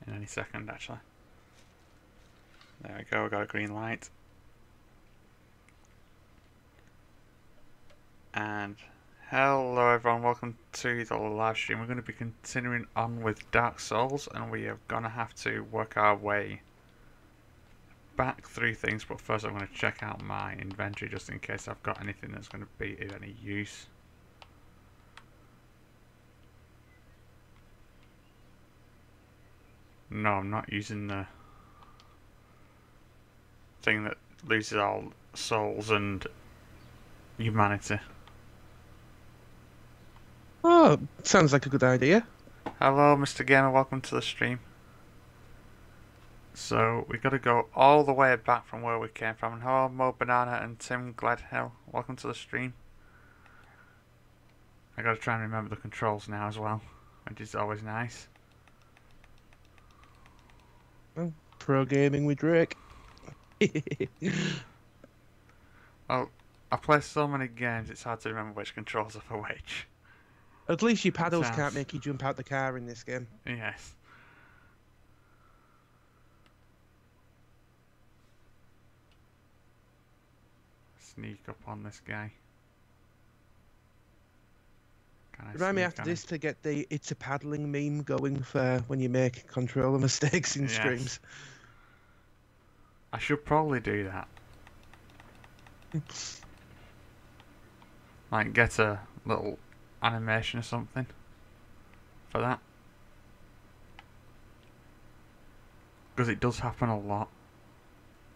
in any second actually. There we go, we got a green light. And hello everyone, welcome to the live stream. We're going to be continuing on with Dark Souls, and we are going to have to work our way back through things, but first I'm going to check out my inventory just in case I've got anything that's going to be of any use. No, I'm not using the thing that loses all souls and humanity. Oh, sounds like a good idea. Hello Mr. Gamer, welcome to the stream. So, we got to go all the way back from where we came from. And hello Mo Banana and Tim Gladhill, welcome to the stream. I got to try and remember the controls now as well, which is always nice. Well, pro gaming with Drake. Well, I play so many games it's hard to remember which controls are for which. At least your paddles can't make you jump out the car in this game. Yes. Sneak up on this guy. Remind me after this to get the "it's a paddling" meme going for when you make controller mistakes in streams. I should probably do that. Like get a little animation or something for that. Because it does happen a lot.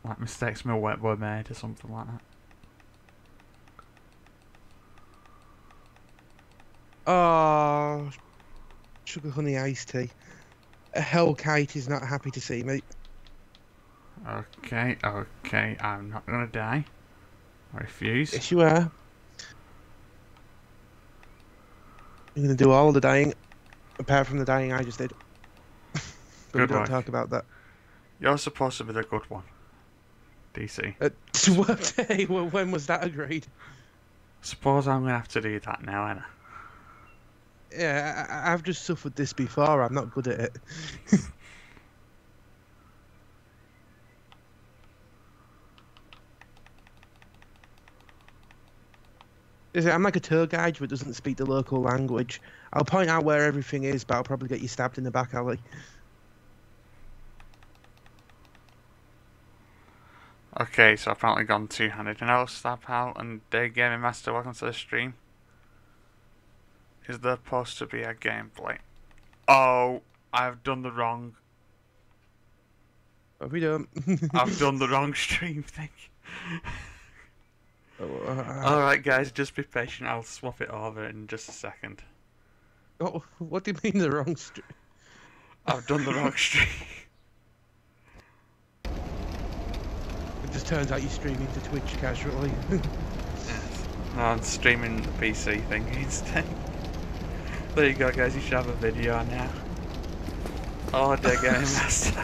Like mistakes were made or something like that. Oh, sugar honey iced tea. A Hellkite is not happy to see me. Okay, I'm not gonna die. I refuse. Yes, you are. You're gonna do all the dying, apart from the dying I just did. But we don't talk about that. You're supposed to be the good one. DC. Hey, well, when was that agreed? Suppose I'm gonna have to do that now, Anna. Yeah, I've just suffered this before. I'm not good at it. I'm like a tour guide who doesn't speak the local language. I'll point out where everything is, but I'll probably get you stabbed in the back alley. Okay, so I've apparently gone two-handed. And hello, Stab Hal and Day Gaming Master, welcome to the stream. Is there supposed to be a gameplay? Oh, I've done the wrong... Have we done? I've done the wrong stream thing. Alright guys, just be patient, I'll swap it over in just a second. Oh, what do you mean the wrong stream? I've done the wrong stream. It just turns out you're streaming to Twitch casually. Yes. No, I'm streaming the PC thing instead. There you go guys, you should have a video now. Oh, Day Gaming Master.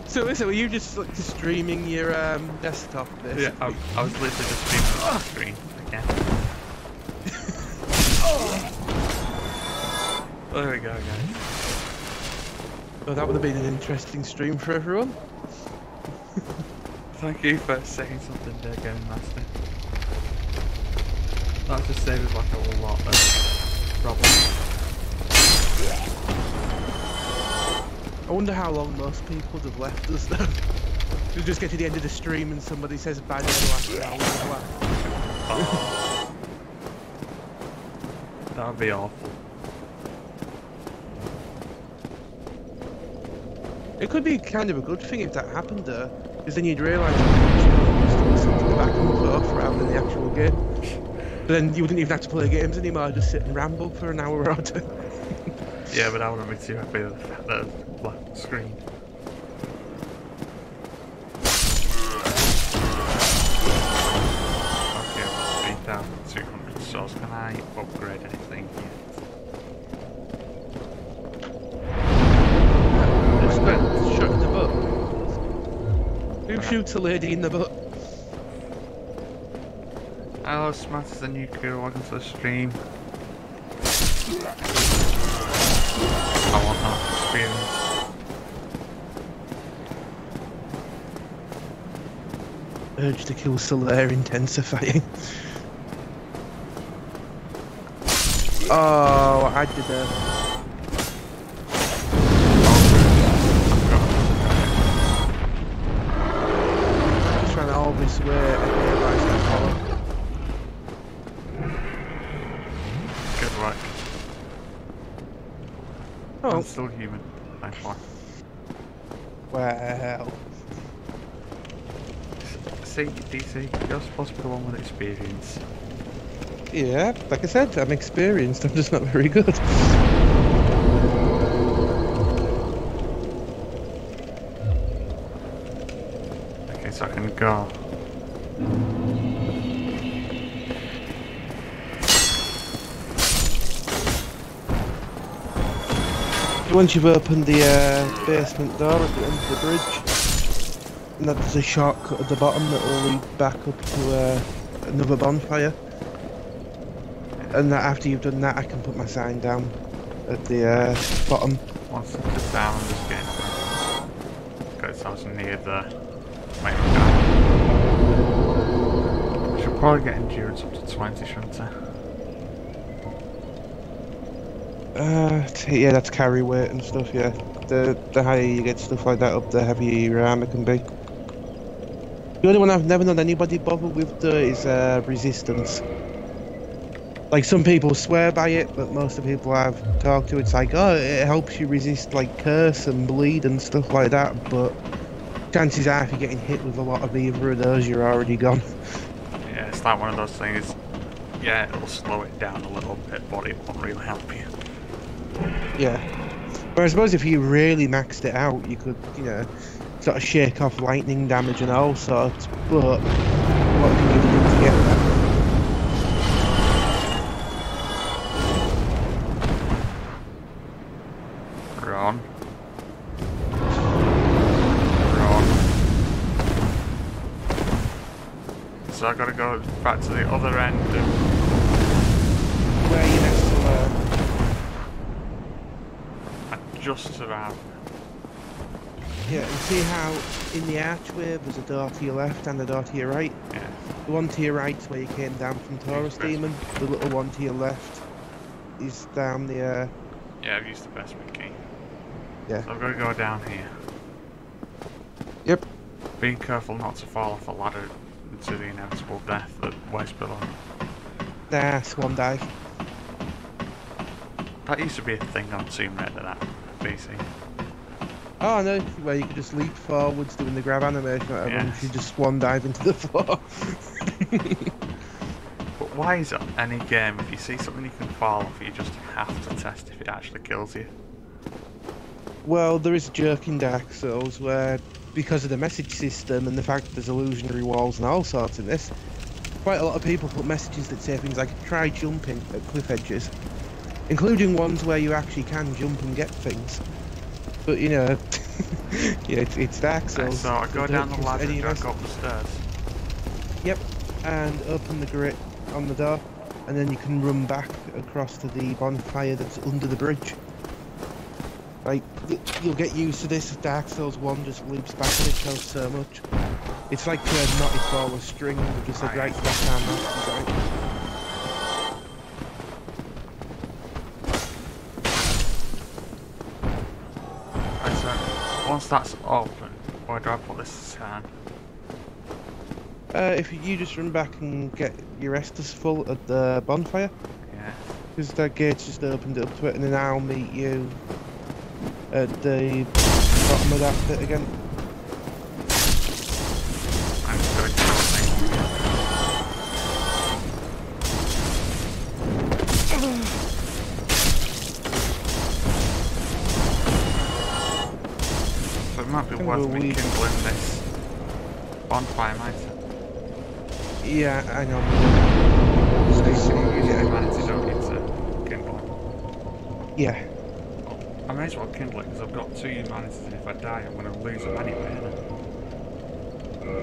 So were you just like streaming your desktop basically? Yeah, I was literally just streaming the screen again. There we go guys. Well, that would have been an interesting stream for everyone. Thank you for saying something there, Gaming Master. That just saved us like a lot of problems. I wonder how long most people would have left us though. We'll just get to the end of the stream and somebody says bye to the last hour. Oh. That would be awful. It could be kind of a good thing if that happened though, because then you'd realise you listen to the back and forth rather than the actual game. But then you wouldn't even have to play games anymore, just sit and ramble for an hour or two. Yeah, but I wouldn't be too happy with the black screen. Okay, I've got 3,200 souls. Can I upgrade anything yet? Just shot in the butt. Who shoots a lady in the butt? Hello, Smart as a new crew, welcome to the stream. I want that experience. urge to kill still there, intensifying. Oh, I did just trying to always swear and realise that follow. Good work. Oh, I'm still human. Thankfully. well. See, DC, you're supposed to be the one with experience. Yeah, like I said, I'm experienced, I'm just not very good. Okay, so I can go. Once you've opened the basement door at the end of the bridge, and there's a shortcut at the bottom that will lead back up to another bonfire. And that after you've done that, I can put my sign down at the bottom. Once I sit down, I'm just getting because I was near the main guy. I should probably get endurance up to 20, shouldn't I? Yeah, that's carry weight and stuff. Yeah, the higher you get stuff like that up, the heavier your armor can be. The only one I've never known anybody bother with though is resistance. Like some people swear by it, but most of the people I've talked to, it's like, oh, it helps you resist like curse and bleed and stuff like that. But chances are, if you're getting hit with a lot of either of those, you're already gone. Yeah, it's like one of those things. Yeah, it'll slow it down a little bit, but it won't really help you. Yeah. But I suppose if you really maxed it out, you could, you know, sort of shake off lightning damage and all sorts. But what can you do to get that? Run. Run. So I gotta go back to the other end of... Where are you next to I just survived. yeah, and see how in the archway there's a door to your left and a door to your right? Yeah. The one to your right is where you came down from Taurus Demon. The little one to your left is down the Yeah, I've used the best key. yeah. So I've got to go down here. Yep. Being careful not to fall off a ladder into the inevitable death that waits below. Nah, swan dive. That used to be a thing on Tomb Raider, that BC. Oh no, where you could just leap forwards doing the grab animation or whatever, and Yes. you just swan dive into the floor. But why is it any game, if you see something you can fall off, you just have to test if it actually kills you? Well, there is a jerk in Dark Souls where, because of the message system and the fact that there's illusionary walls and all sorts in this, quite a lot of people put messages that say things like, try jumping at cliff edges, including ones where you actually can jump and get things. But, you know, yeah, it's Dark Souls. So I go down the ladder and mess- go up the stairs. Yep, and open the grate on the door, and then you can run back across to the bonfire that's under the bridge. Like, you'll get used to this. Dark Souls 1 just loops back and it shows so much. It's like a knotted ball of string with just a right back hand right. Right, so once that's open, where do I put this sign? If you just run back and get your Estus full at the bonfire, Yeah. because that gate's just opened up to it, and then I'll meet you at the bottom of that bit again. I'm just going to do something. So it might be Kind of worth a me weed. kindling this bonfire, might it? Yeah, I know. So you Just use yeah. humanity, don't you, to kindle it? Yeah. I may as well kindle it because I've got 2 humanities and if I die I'm going to lose them anyway, innit?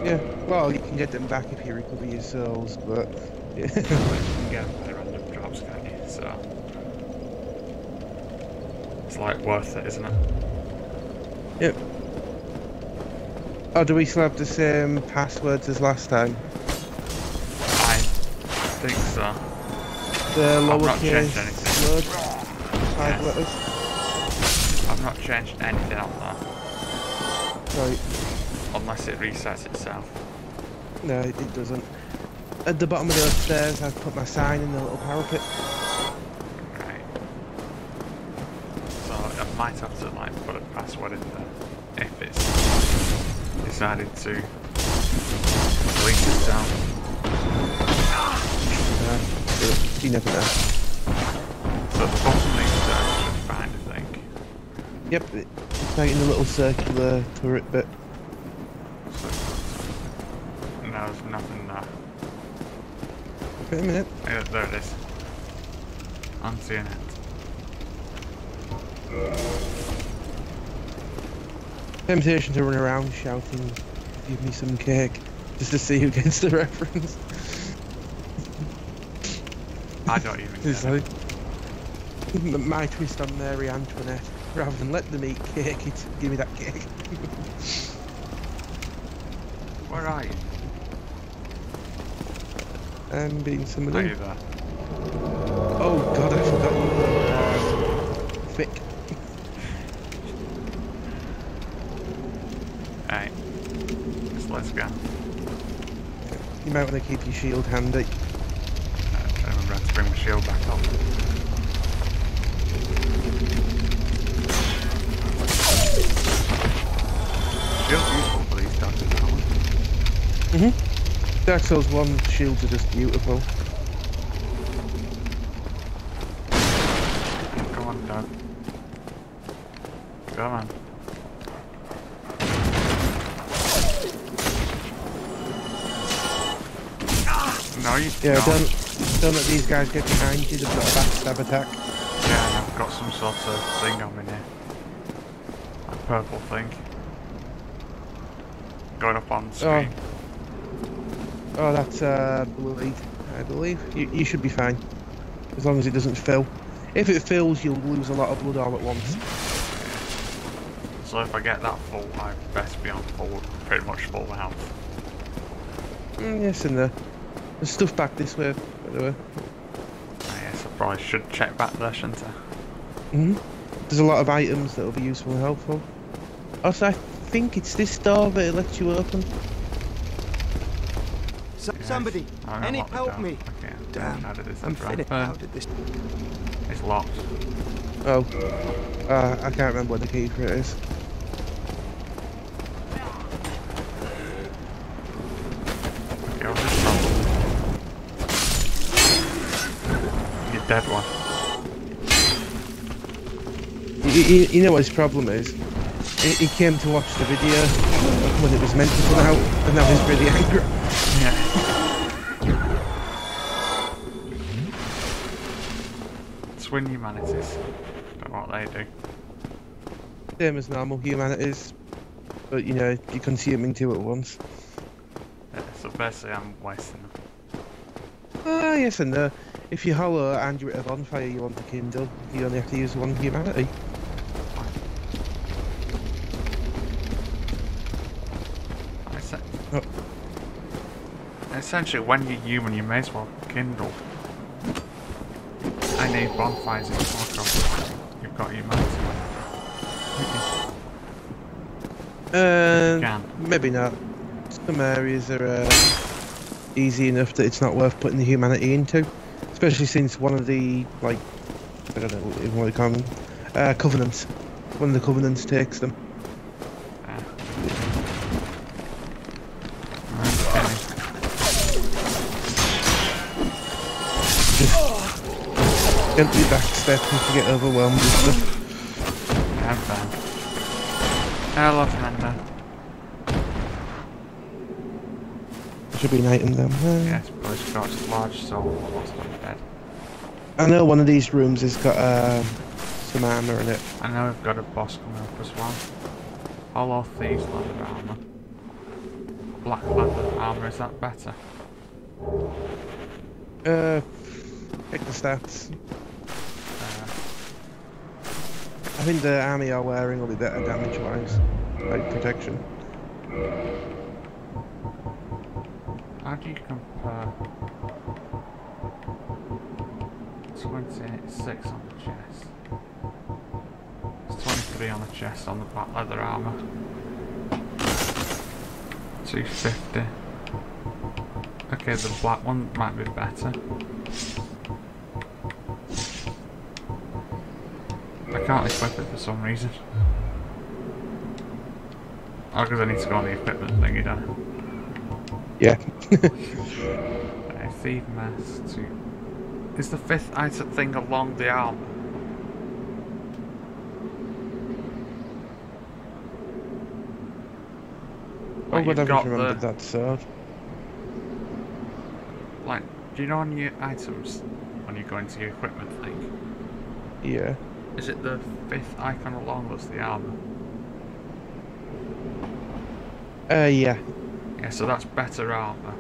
Yeah, well, you can get them back if you recover your souls, but yeah. You can get them by random drops, can't you? So it's like worth it, isn't it? Yep. Oh, do we still have the same passwords as last time? I think so. The I've not changed lowercase anything. word, 5 Yes. letters. I've not changed anything on there. Right. Unless it resets itself. No, it doesn't. At the bottom of the stairs, I've put my sign in the little parapet. Right. So I might have to like put a password in there if it's decided to delete itself. You never know. So the bottom link there should be fine, I think. Yep, it's like in the little circular turret bit. No, there's nothing there. Wait a minute. Yeah, there it is. I'm seeing it. Temptation to run around shouting, "Give me some cake," just to see who gets the reference. I don't even It's get it. like my twist on Mary Antoinette. Rather than let them eat cake, it's give me that cake. Where are you? I'm being summoned Are in. you there? Oh god, I forgot you were thick. Hey. Let's go. You might want to keep your shield handy. I remember I had to bring my shield back up. Shield's useful for these types of armor. Dark Souls 1 shields are just beautiful. Come on, Doug. Come on. No, you Yeah, don't. don't let these guys get behind you, they've got a backstab attack. Yeah, I've got some sort of thing on me here. A purple thing. Going up on the screen. Oh, that's bleed, I believe. You should be fine. As long as it doesn't fill. If it fills, you'll lose a lot of blood all at once. So if I get that full, I best be on full, pretty much full health. Yes, and there's stuff back this way, by the way. Yes, I probably should check back there, shouldn't I? There's a lot of items that will be useful and helpful. Also, I think it's this door that it lets you open. Somebody, any help me? Okay, Damn, how did this I'm happen? finished. How did this? It's locked. Oh. I can't remember what the key for it is. Okay, what's this problem? You're dead one. You know what his problem is? He came to watch the video when it was meant to come out, and now he's really angry. Yeah. Twin humanities. Don't know what they do. Same as normal humanities, but you know, you're consuming two at once. Yeah, so basically I'm wasting them. Ah, yes and no. If you're hollow and you're at a bonfire you want to kindle, you only have to use one humanity. Oh. Essentially, when you're human, you may as well kindle. I need bonfires in Warcraft. You've got humanity. Can. Maybe not. Some areas are easy enough that it's not worth putting the humanity into. Especially since one of the, like, I don't know what you call them, covenants. One of the covenants takes them. Gently backstep if you get overwhelmed with stuff. I'm fine. Hello, Fernando. There should be an item down there. Yes, but it's got a large soul lost on the bed. I know one of these rooms has got some armour in it. I know we've got a boss coming up as well. Hollow Thieves leather armour. Black leather armour, is that better? Pick the stats. I think the army you're wearing will be better damage wise, like protection. How do you compare 26 on the chest? It's 23 on the chest on the back leather armour. 250. Okay, the black one might be better. I can't equip it for some reason. Oh, because I need to go on the equipment thingy, don't I? Yeah. Thief mask to... Is the 5th item thing along the armour? Oh, Like, but you've I got just remembered that sword. Like, do you know on your items, when you go into your equipment thing? Yeah. Is it the 5th icon along that's the armour? Yeah. Yeah, so that's better armour.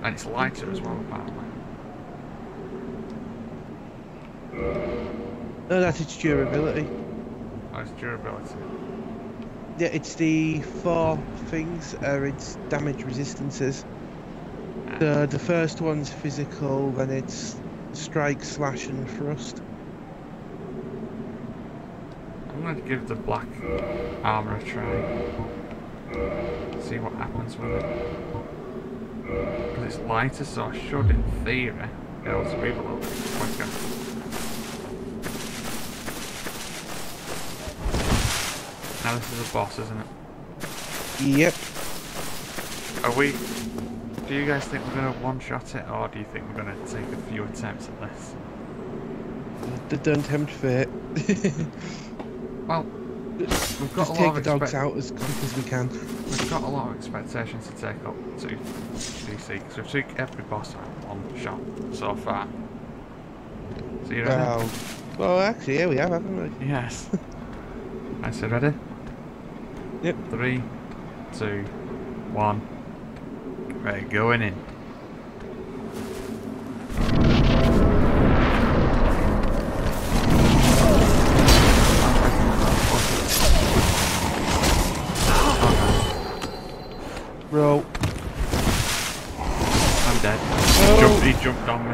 And it's lighter as well, apparently. No, that's its durability. Oh, it's durability. Yeah, it's the 4 things are its damage resistances. The first one's physical, then it's strike, slash, and thrust. I'm going to give the black armour a try. See what happens with it. Because it's lighter, so I should, in theory, be able to move a little bit quicker. Now this is a boss, isn't it? Yep. Are we... Do you guys think we're going to one-shot it, or do you think we're going to take a few attempts at this? Don't tempt fate. Well, we've got Just a take lot the of dogs out as quick as we can. We've got a lot of expectations to take up to DC, because we've took every boss out one shot so far. So you ready? Well, actually, yeah, we have, haven't we? Yes. I said ready? Yep. 3, 2, 1. Right, going in. Roll. I'm dead. Oh. He jumped on me.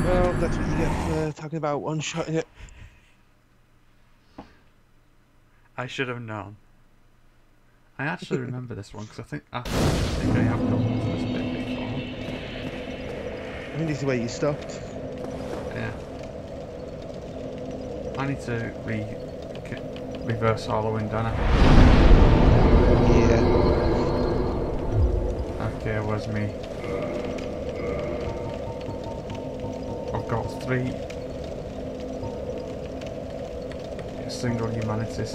Well, that's what you get for talking about one-shotting it. I should have known. I actually remember this one because I think I have gone to this bit before. I think this is the way you stopped. Yeah. I need to reverse Halloween, don't I? Yeah. Okay, where's me? I've got 3 single humanities.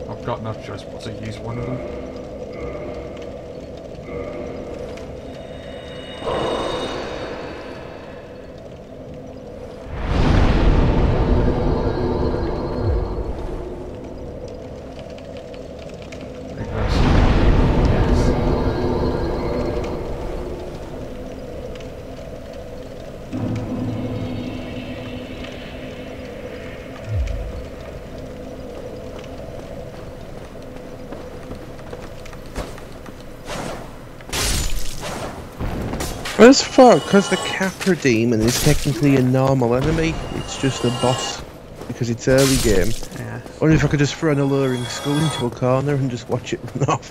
I've got no choice but to use one of them. As far because the Capra Demon is technically a normal enemy, it's just a boss because it's early game. Yeah. I wonder if I could just throw an alluring skull into a corner and just watch it run off.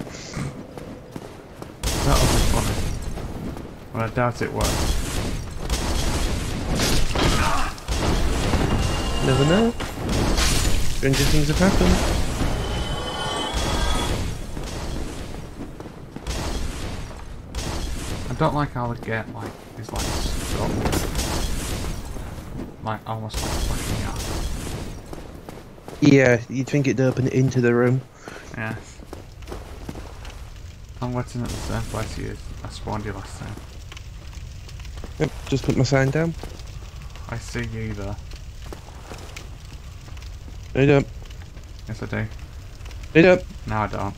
That would be funny. Well, I doubt it would. Never know. Stranger things have happened. I don't like how the gate is stuck. Almost like pushing out. Yeah, you'd think it'd open it into the room. Yes. I'm waiting at the same place I spawned you last time. Yep, just put my sign down. I see you there. No, you don't. Yes, I do. No, you don't. No, I don't.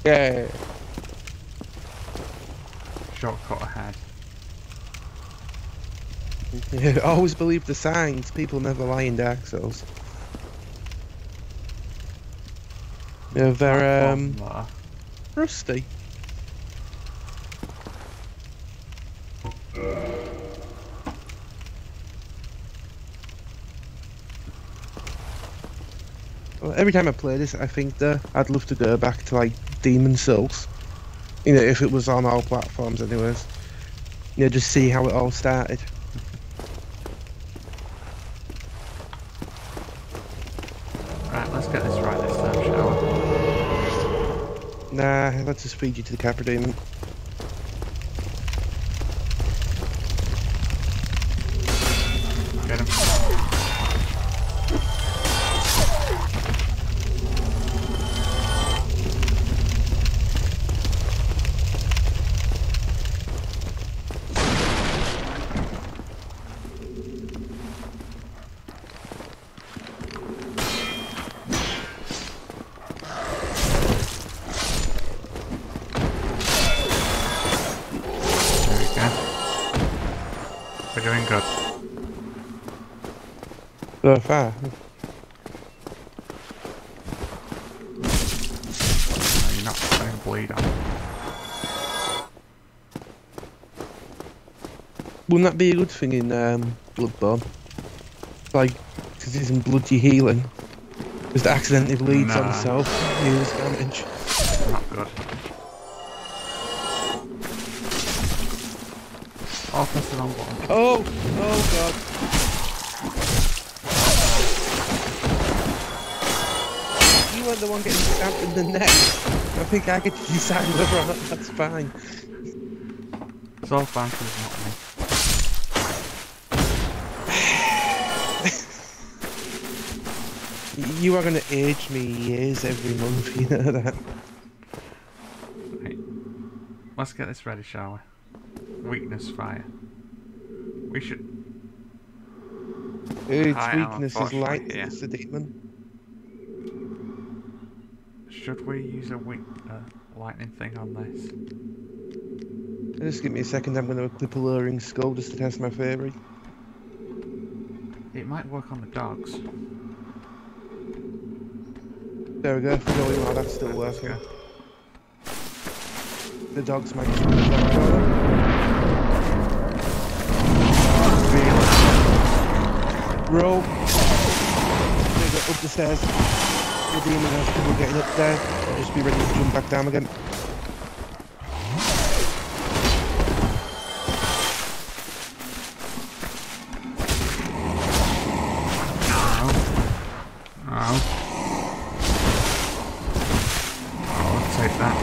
Yeah. Shortcut ahead. Yeah, always believe the signs. People never lie in Dark Souls. Yeah, they're rusty. Well, every time I play this, I think that I'd love to go back to like Demon Souls. You know, if it was on all platforms, anyways. You know, just see how it all started. Right, let's get this right this time, shall we? Nah, let's just feed you to the Capra Demon. Get him. We're doing good. So far. No, you're not putting bleed on. Wouldn't that be a good thing in Bloodborne? Like, because he's in bloody healing. Just accidentally bleeds on himself, heals damage. Not good. Oh, press the wrong button. Oh! Oh god. You weren't the one getting stabbed in the neck. I think I get to decide whether or not that's fine. It's all fine because it's not me. You are going to age me years every month, you know that? Right. Let's get this ready, shall we? Weakness fire. We should... Its I am weakness is unfortunately light here. as the demon. Should we use a lightning thing on this? Just give me a second, I'm going to equip a lowering skull just to test my theory. It might work on the dogs. There we go, going while that's still Let's working. go. The dogs might just be the dog collar. Roll. There you go, up the stairs. The demon has trouble getting up there. I'll just be ready to jump back down again. Take that.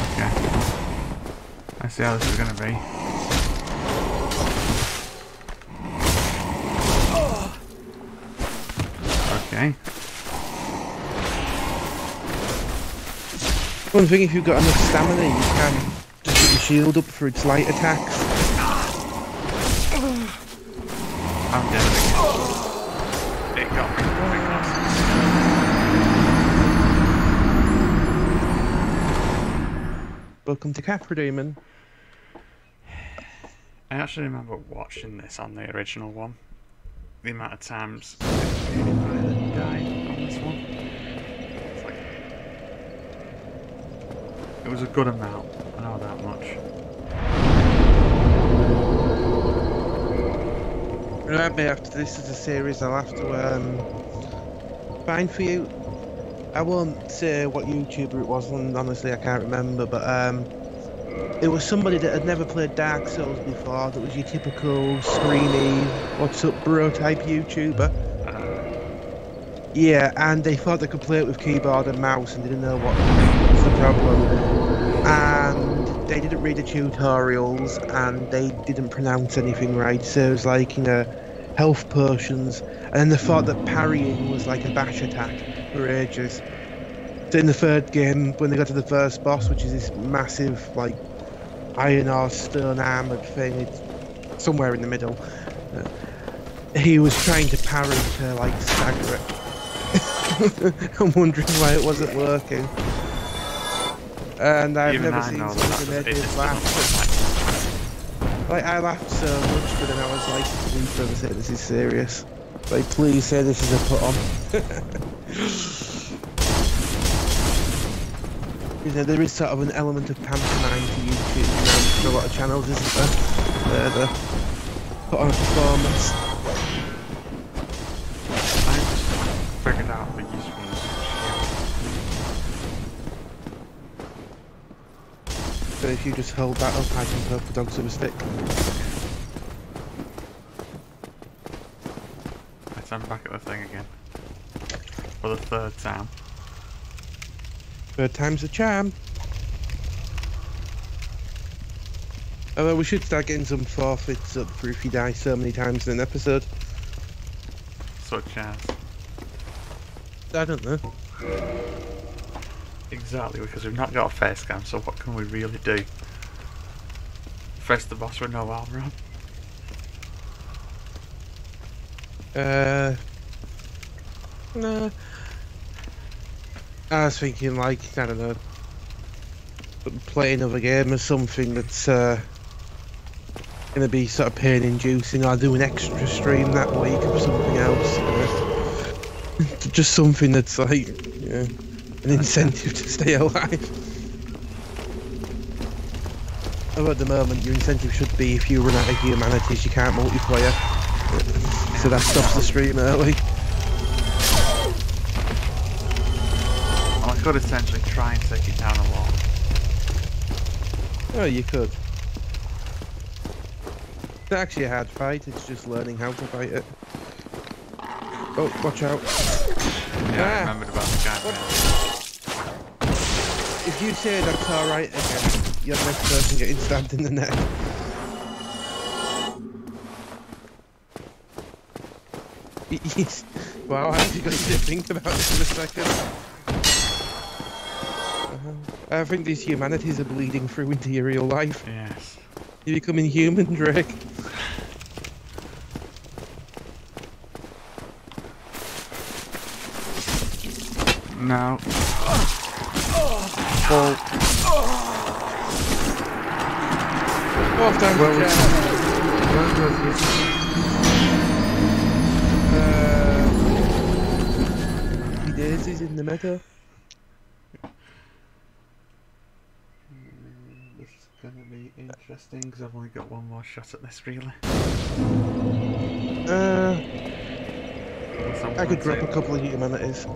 Okay. I see how this is gonna be. Okay. One thing, if you've got enough stamina, you can just put your shield up for its light attacks. I'm dead again. It got me. Welcome to Capra Demon. I actually remember watching this on the original one. The amount of times PewDiePie died on this one. It's like, it was a good amount, I know that much. Remember, after this is a series, I'll have to find for you. I won't say what YouTuber it was, and honestly I can't remember, but it was somebody that had never played Dark Souls before, that was your typical screamy, what's up bro type YouTuber. Yeah, and they thought they could play it with keyboard and mouse and didn't know what was the problem. And they didn't read the tutorials and they didn't pronounce anything right, so it was like, you know, health potions, and then they thought that parrying was like a bash attack for ages. So in the third game, when they got to the first boss, which is this massive like iron or stone armored thing, it's somewhere in the middle, he was trying to parry to like stagger it. I'm wondering why it wasn't working. And I've Even never I seen know something that that made me it's laugh. Like, I laughed so much, but then I was like, please don't say this is serious. Like, please say this is a put on. You know, there is sort of an element of pantomime to YouTube, you know, for a lot of channels, isn't there? Where they put on a performance. I just figured out the usefulness of So if you just hold that up, I can poke the dogs with a stick. I'm back at the thing again. For the third time. Third time's a charm. Although we should start getting some forfeits up for if you die so many times in an episode. Such as. I don't know. Exactly, because we've not got a face cam, so what can we really do? Face the boss with no armor on? No. I was thinking, like, I don't know, play another game or something that's gonna be sort of pain inducing, or do an extra stream that week of something else, you know. Just something that's like, you know, an incentive to stay alive. Although at the moment, your incentive should be if you run out of humanities, you can't multiplayer. So that stops the stream early. Well, I could essentially try and take it down a lot. Oh, you could. It's not actually a hard fight, it's just learning how to fight it. Oh, watch out. Yeah, I remembered about the guy. If you say that's alright again, you're the next person getting stabbed in the neck. Wow, I actually got you to think about this in a second. I think these humanities are bleeding through into your real life. Yes. You're becoming human, Drake. No. Well, Fourth time Well, to we- chat. Daisies in the meadow. This is gonna be interesting because I've only got one more shot at this, really. I could drop a couple of humanities.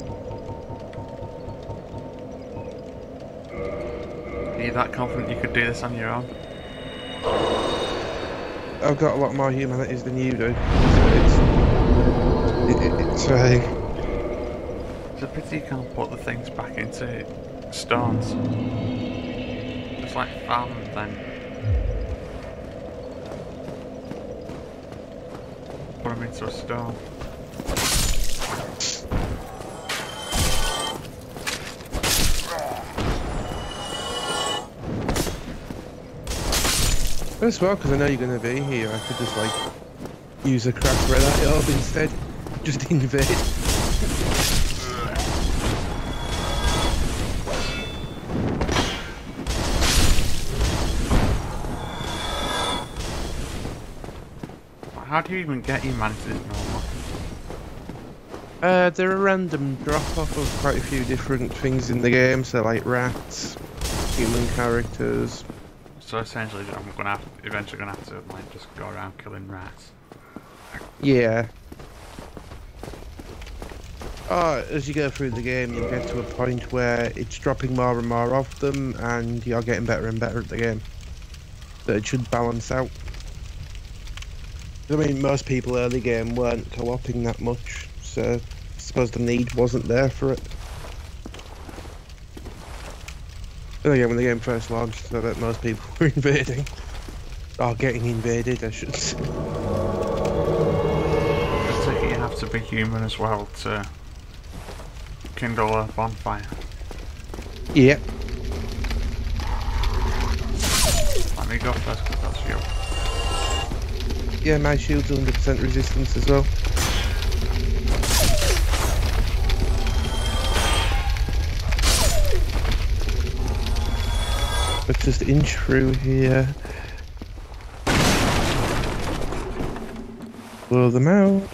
Are you that confident you could do this on your own? I've got a lot more humanities than you do. It's It's a pity you can't put the things back into stones. Just like farm them then. Put them into a stone. as well, because I know you're going to be here, I could just like use a craft red eye orb instead. Just invade. How do you even get your mantis normal? They're a random drop-off of quite a few different things in the game, so like rats, human characters. So essentially, I'm gonna eventually gonna have to like just go around killing rats. Yeah. As you go through the game, you'll get to a point where it's dropping more and more of them, and you're getting better and better at the game. So it should balance out. I mean, most people early game weren't co-oping that much, so I suppose the need wasn't there for it. But again, when the game first launched, so that most people were invading. Or getting invaded, I should say. I take it you have to be human as well to kindle a bonfire. Yep. Let me go first because that's you. Yeah, my shield's 100% resistance as well. Let's just inch through here. Blow them out.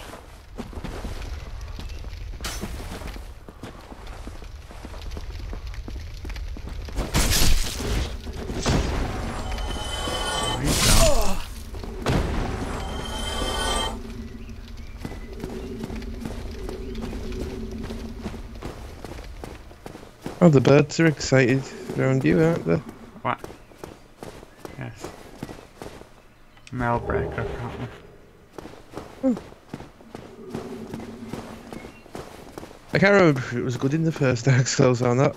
Oh, the birds are excited around you, aren't they? What? Yes. Mail breaker, apparently. Oh. I can't remember if it was good in the first Dark Souls or not.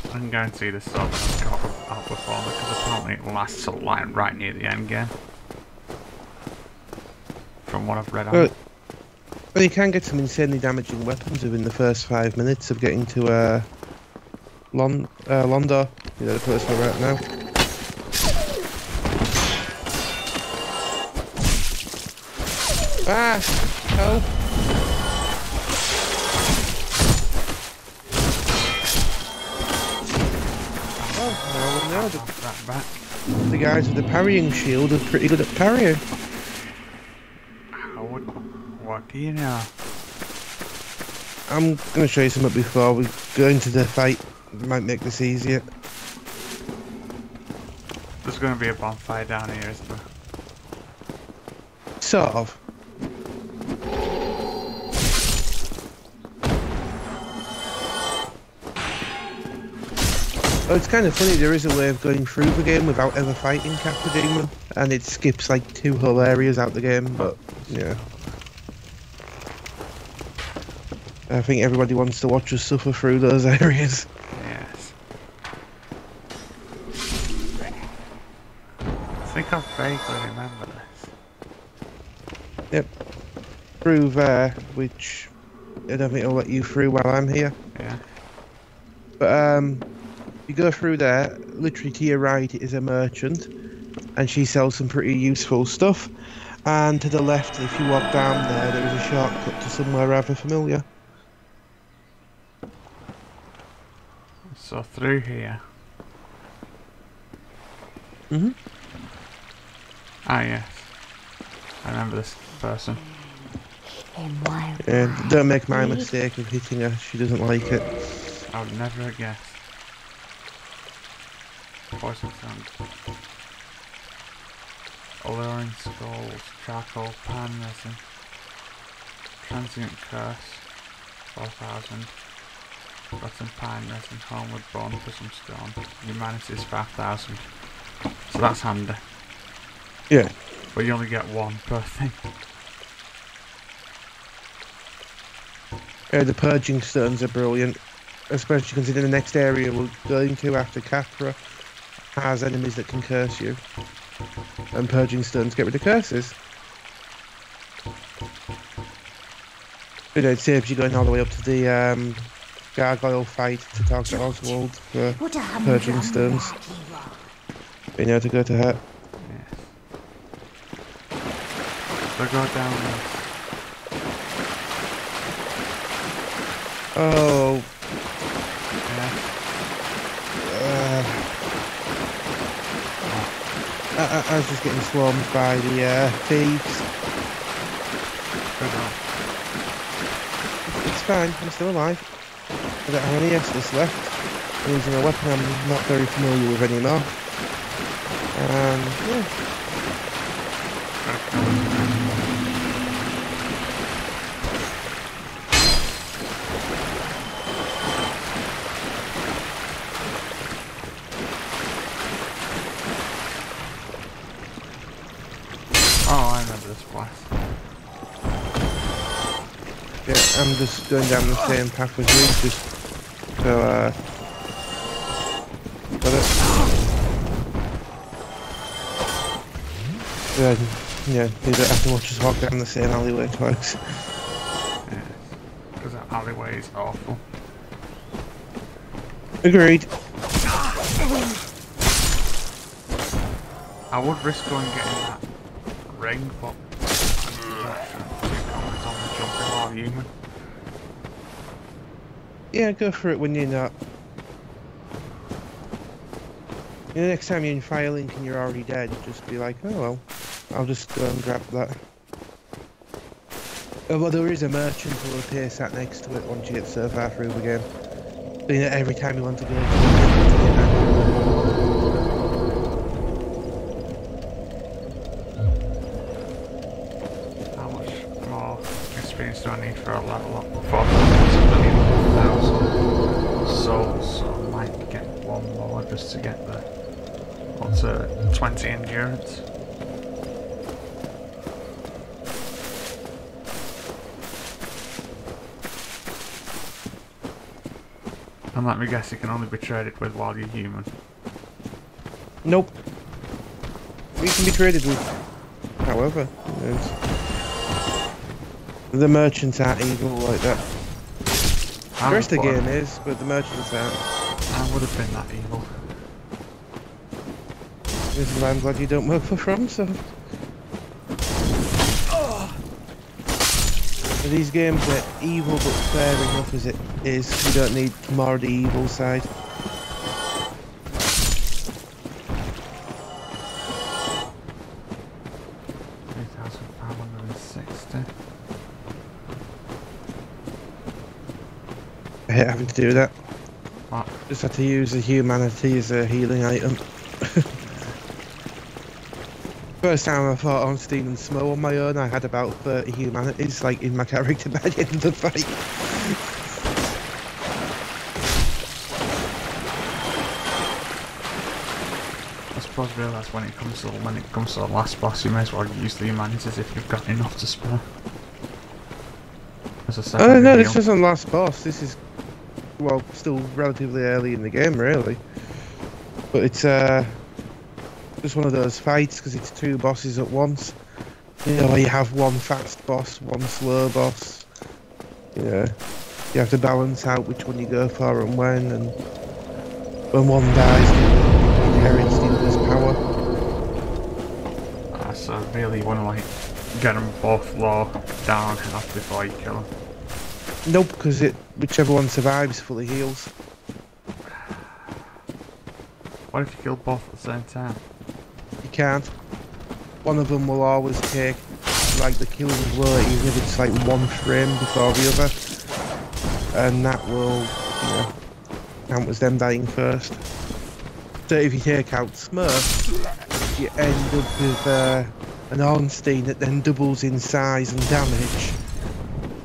I can guarantee this sort of got outperformed because apparently it lasts till like right near the end game. From what I've read on it. Well, you can get some insanely damaging weapons within the first 5 minutes of getting to Londor. You know, the place we're at now. Ah! Help! Oh, no, the guys with the parrying shield are pretty good at parrying. What do you know? I'm going to show you something before we go into the fight. It might make this easier. There's going to be a bonfire down here, isn't there? Sort of. Oh, it's kind of funny, there is a way of going through the game without ever fighting Capra Demon, and it skips like 2 whole areas out the game, but yeah. I think everybody wants to watch us suffer through those areas. Yes. I think I vaguely remember this. Yep. Through there, which I don't think I'll let you through while I'm here. Yeah. But you go through there, literally to your right is a merchant, and she sells some pretty useful stuff. And to the left, if you walk down there is a shortcut to somewhere rather familiar. So through here. Mhm. Ah yes. I remember this person. And don't make my mistake of hitting her, she doesn't like it. I would never have guessed. Poison sand. Alluring skulls, charcoal, pan resin. Transient curse, 4,000. Rotten pine resin, homeward bone, prism stone. Humanity is 5,000. So that's handy. Yeah. But you only get 1 per thing. The purging stones are brilliant, especially considering the next area we're going to after Capra has enemies that can curse you. And purging stones get rid of curses. You know, it saves you going all the way up to the gargoyle fight to talk to Oswald for purging stones. You know, to go to her. Yes. So go down this. Oh. Yeah. I was just getting swarmed by the thieves. It's fine, I'm still alive. I don't have any Estus left. I'm using a weapon I'm not very familiar with anymore. Yeah. Oh, I remember this place. Yeah, I'm just going down the same path as you, just so, got it. Then, yeah, you don't have to watch us walk down the same alleyway twice. Yes. Because that alleyway is awful. Agreed. I would risk going and getting that ring, but on the jumping while human. Yeah, go for it when you're not The next time you're in Firelink and you're already dead, just be like, oh well, I'll just go and grab that. Well, there is a merchant who will appear sat next to it once you get so far through the game. So, you know, every time you want to go to How much more experience do I need for a level up? 4,000 souls, so I might get one more just to get the, what's it, 20 endurance. And let me guess, you can only be traded with while you're human. Nope. We can be traded with. However, the merchants aren't evil like that. The rest of the game is, but the merchants aren't. I would have been that evil. This is why I'm glad you don't work for FromSoft. These games are evil but fair enough as it is. You don't need more of the evil side. I hate having to do that. What? Just had to use the humanity as a healing item. First time I fought Ornstein and Smo on my own, I had about 30 humanities, like, in my character by the end of the fight. I suppose realise when it comes to the last boss, you may as well use the humanities if you've got enough to spare. As a second Oh no, reveal. this isn't last boss. This is, well, still relatively early in the game, really. But it's just one of those fights because it's two bosses at once. You know, where you have one fast boss, one slow boss. You know, you have to balance out which one you go for and when when one dies, it inherits the other's power. So really you want to like get them both low down half before you kill them. Nope, because whichever one survives fully heals. What if you kill both at the same time? You can't. One of them will always take like the killing blow, even if it's like one frame before the other, and that will, you know, count as them dying first. So if you take out Smurf, you end up with an Ornstein that then doubles in size and damage,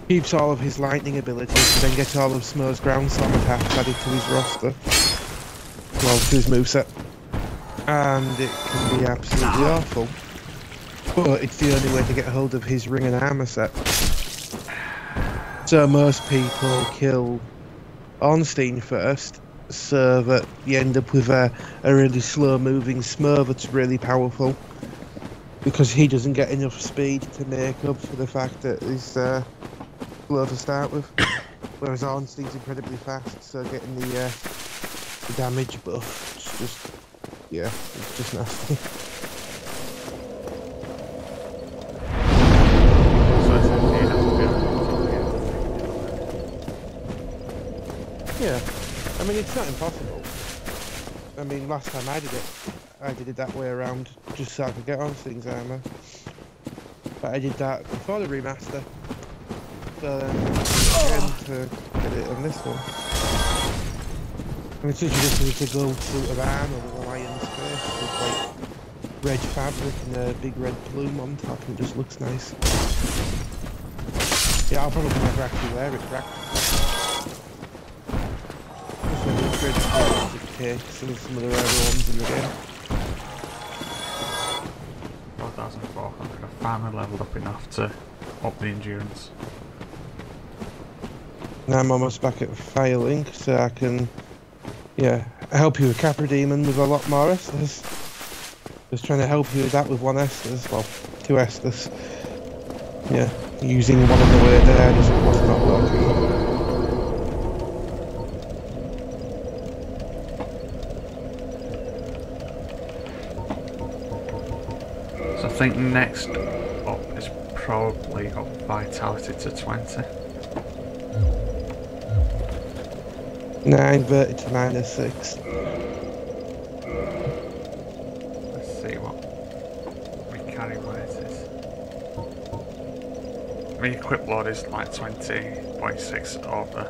keeps all of his lightning abilities, and then gets all of Smurf's ground storm attacks added to his roster, well, to his moveset. And it can be absolutely awful. But it's the only way to get hold of his ring and armor set. So most people kill Ornstein first, so that you end up with a really slow moving Smurf that's really powerful. Because he doesn't get enough speed to make up for the fact that he's slow to start with. Whereas Ornstein's incredibly fast, so getting the damage buff, it's just, yeah, it's just nasty. Yeah, I mean, it's not impossible. I mean, last time I did it that way around, just so I could get Ornstein's armor. But I did that before the remaster. So then, again, to get it on this one. And it's literally just to go through a armor with a lion's face with like red fabric and a big red plume on top, and it just looks nice. Yeah, I'll probably never actually wear it practically. Some of the rarer ones in the game. 4,400. I finally leveled up enough to up the endurance. Now I'm almost back at Firelink, so I can, yeah, help you with Capra Demon with a lot more Esthers. Just trying to help you with that with one Esthers, well, two Esthers. Yeah, using one of the way there just was not working. I think next up is probably up Vitality to 20. Now inverted to -6. see what my carry weight is. My equip load is like 20.6 over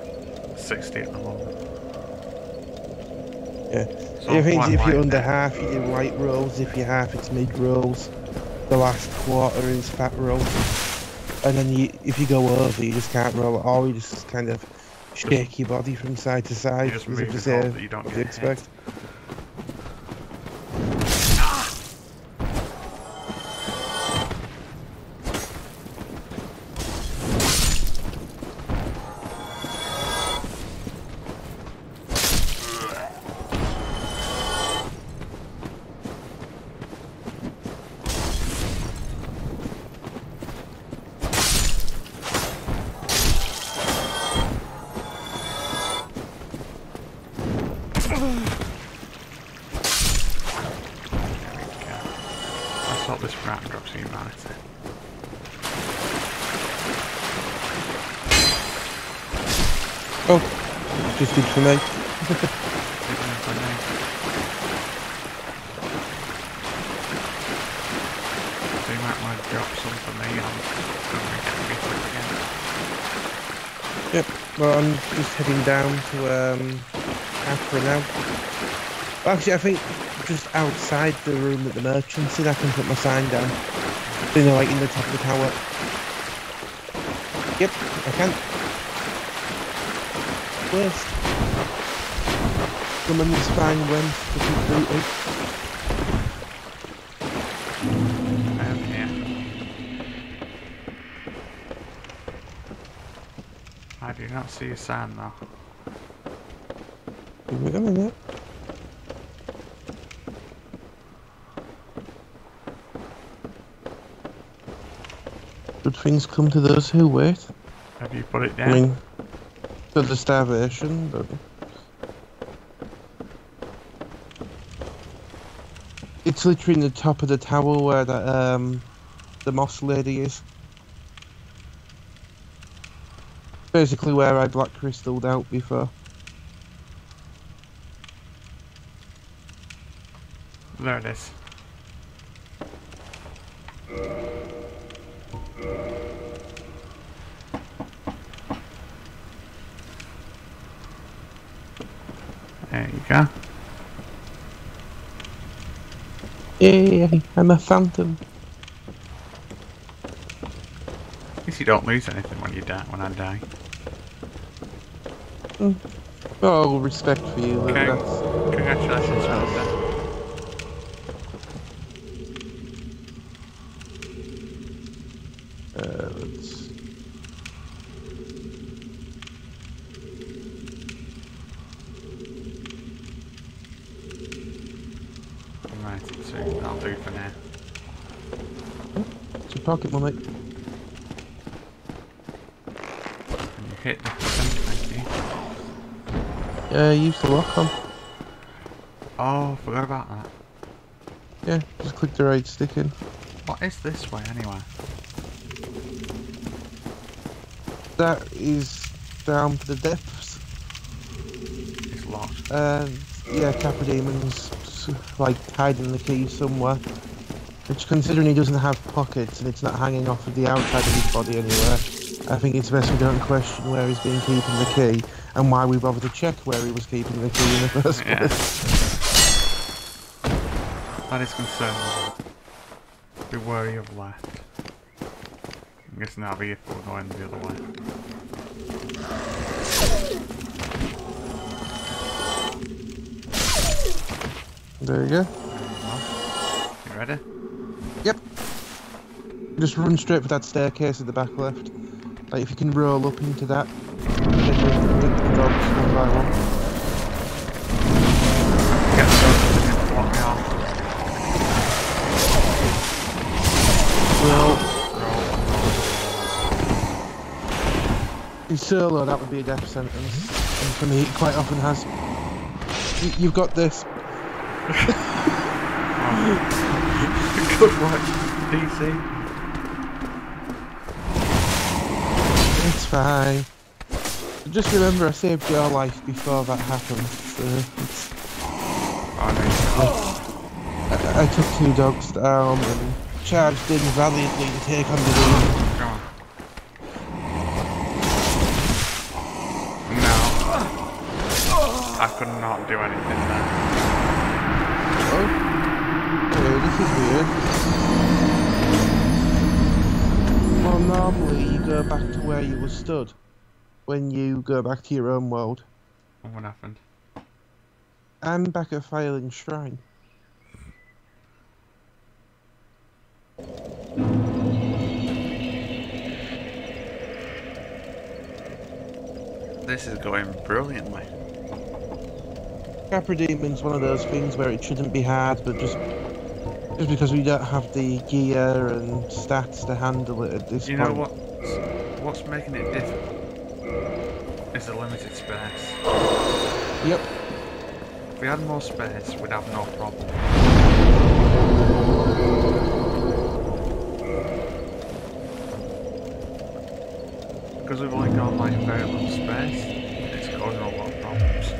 60 at the moment. Yeah. So I think if you're under there. half, you do white rolls. If you're half, it's mid rolls. The last quarter is fat rolls. And then if you go over, you just can't roll at all. You just kind of shake your body from side to side. You just as move if to it say up that you don't what get you hit. expect. Let's hope this rat drops humanity. Oh, just did for me. So you might want to drop some for me and I'm going to get me quick again. Yep. Well, I'm just heading down to Accra now. Well, actually, I think just outside the room that the merchant's in, I can put my sign down. You know, like in the top of the tower. Yep, I can. Worst. Someone's fine when to keep booting. Here. I do not see a sign though. Give me a minute. Good things come to those who wait. Have you put it down? I mean, to the starvation, but it's literally in the top of the tower where that the moss lady is. Basically where I black crystalled out before. There it is. There you go. Yay, I'm a phantom. At least you don't lose anything when you die. When I die. Oh, respect for you. Okay. That's... Congratulations, Melissa. let's... Right, so that'll do for now. It's your pocket money. And you hit the percent, thank you. Yeah, use the lock on. Oh, forgot about that. Yeah, just click the right stick in. What is this way anyway? That is down to the depths. It's locked. And yeah, Kappa Demon's like hiding the key somewhere. Which, considering he doesn't have pockets and it's not hanging off of the outside of his body anywhere, I think it's best we don't question where he's been keeping the key and why we bothered to check where he was keeping the key in the first place. That is concerning. Be wary of left. I'm guessing that'll be if we're going the other way. There you go. You ready? Yep. Just run straight for that staircase at the back left. Like, if you can roll up into that, then you can hit the dogs one by one. Get the dogs to block me off. Roll. In solo, that would be a death sentence. And for me, it quite often has. You've got this. Good work, DC. It's fine. Just remember, I saved your life before that happened. So it's... I took 2 dogs down and charged in valiantly to take on the lead. Come on. No. I could not do anything there. Oh. Okay, this is weird. Well, normally you go back to where you were stood when you go back to your own world. What happened? I'm back at Filing Shrine. This is going brilliantly. Capra Demon's one of those things where it shouldn't be hard, but just because we don't have the gear and stats to handle it at this point. You know what's making it difficult is the limited space. Yep. If we had more space, we'd have no problem. Because we've only got like very little space, it's causing a lot of problems.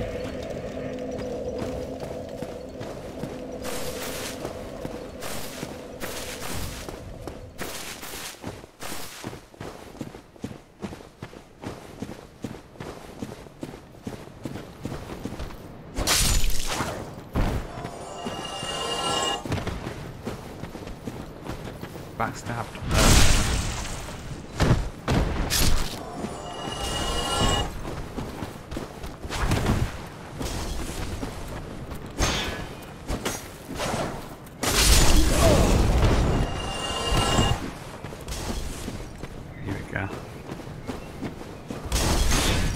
Backstabbed. Here we go.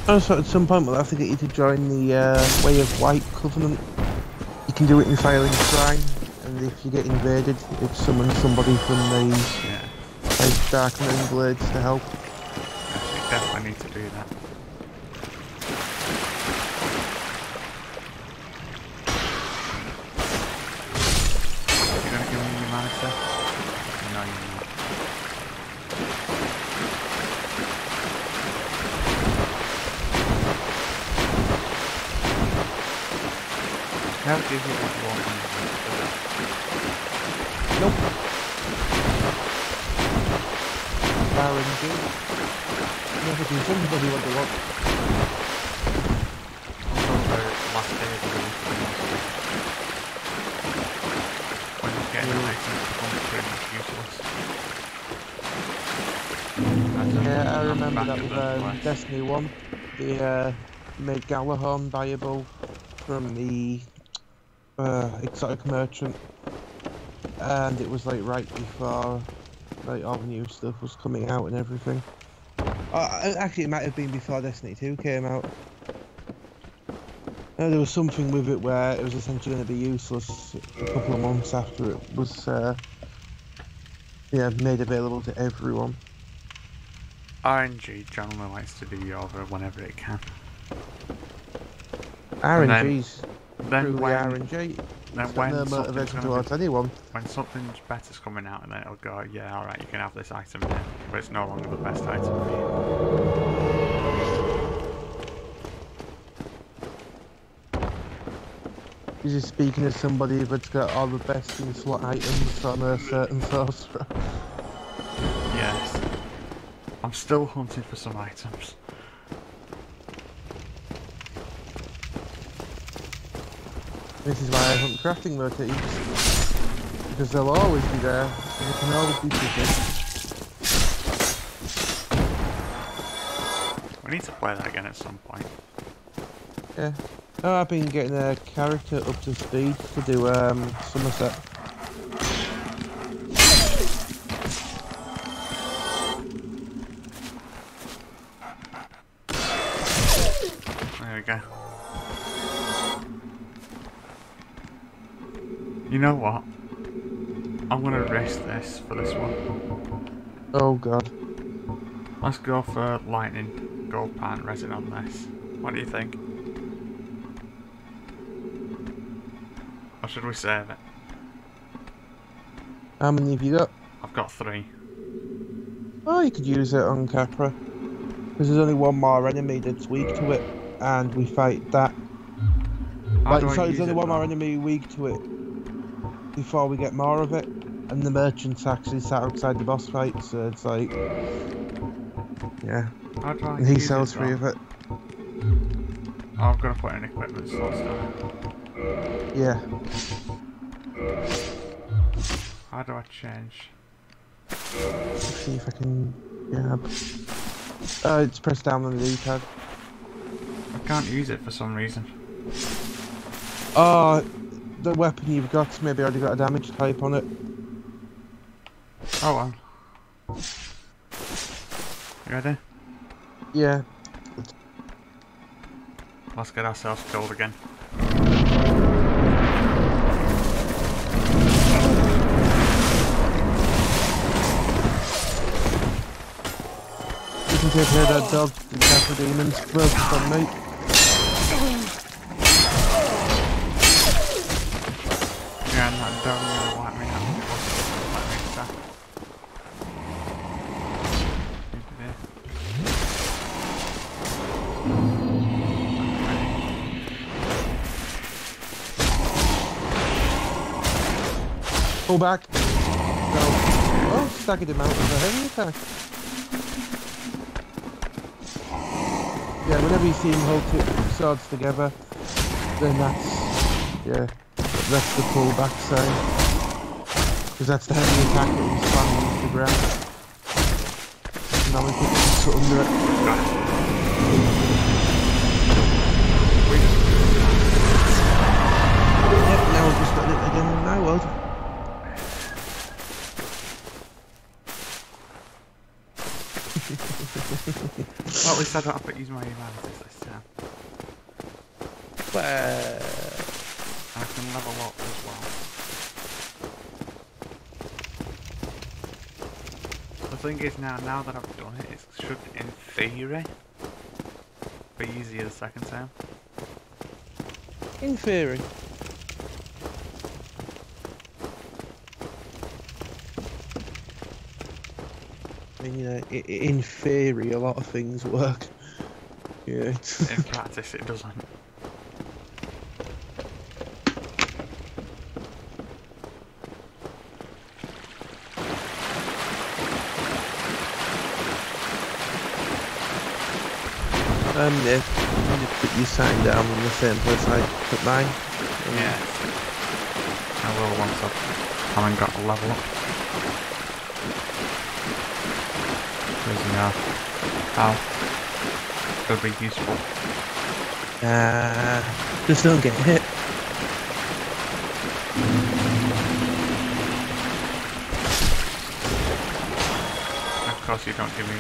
Also, at some point we'll have to get you to join the Way of White Covenant. You can do it in Filing Shrine, and if you get invaded, it summons somebody from the Darkening Blades to help. Actually, definitely need to do that. You gonna give me your mana set? No, you're not. How do you want Nope. RNG. Never do somebody what they want. last day of the week? When you get an item, it becomes pretty much useless. Yeah, I remember back that at with the place. Destiny 1. They made Galahorn viable from the exotic merchant, and it was like right before like all the new stuff was coming out and everything. Actually, it might have been before Destiny 2 came out. There was something with it where it was essentially going to be useless a couple of months after it was made available to everyone. RNG generally likes to do over whenever it can. RNG's Then truly when RNG. then It's when got no something's motivation gonna towards be, anyone. when something's better's coming out, and then it'll go, yeah, all right, you can have this item here, but it's no longer the best item for you. This is speaking as somebody that's got all the best in slot items on a certain sorcerer. Yes. I'm still hunting for some items. This is why I hunt crafting motifs. Because they'll always be there, and they can always be picked. We need to play that again at some point. Yeah. Oh, I've been getting a character up to speed to do Somerset. There we go. You know what? I'm gonna risk this for this one. Oh god. Let's go for lightning, gold pant resin on this. What do you think? Or should we save it? How many have you got? I've got 3. Oh, you could use it on Capra. Because there's only one more enemy that's weak to it, and we fight that. How do I Sorry, use there's only it one more though? enemy weak to it. before we get more of it, and the merchant's actually sat outside the boss fight, so it's like, yeah. How do I And he use sells it, free of though? it. Oh, I'm gonna put in equipment slots down. Yeah. How do I change? Let's see if I can grab. It's pressed down on the D-pad. I can't use it for some reason. Oh, the weapon you've got's maybe already got a damage type on it. Oh well. You ready? Yeah. Let's get ourselves killed again. You can take care of that dog, the Capra Demon's focused on me. Yeah, and that dog really wipe me out. It wasn't let me attack. Pull back. Go. Oh, staggered him out with a heavy attack. Yeah, whenever you see him hold two swords together, then that's the pullback sign. Because that's the heavy attack that he's slamming into the ground. And now we put his foot under it. Yep, now we've just got it again in my world. Well, at least I don't have to use my humanities this time. Well, I can level up as well. The thing is now that I've done it, it should, in theory, be easier the second time. in theory. I mean, you know, in theory, a lot of things work. Yeah. In practice, it doesn't. Yeah, you put your sign down in the same place I put mine. Yeah. I will once I haven't got a level up. Because, you know, how it'll be useful. Just don't get hit. Of course, you don't give me.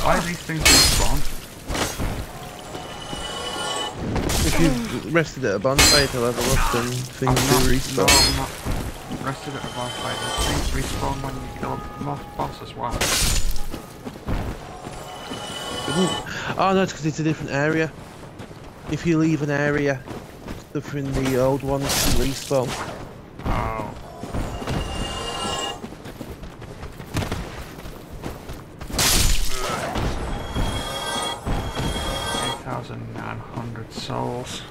Why are these things respawn? If you've rested at a bonfire to level up, then things do respawn. No, I'm not rested at a bonfire. Things respawn when you kill a boss as well. Oh no, it's because it's a different area. If you leave an area, stuff in the old ones can respawn. Oh. 8,900 souls.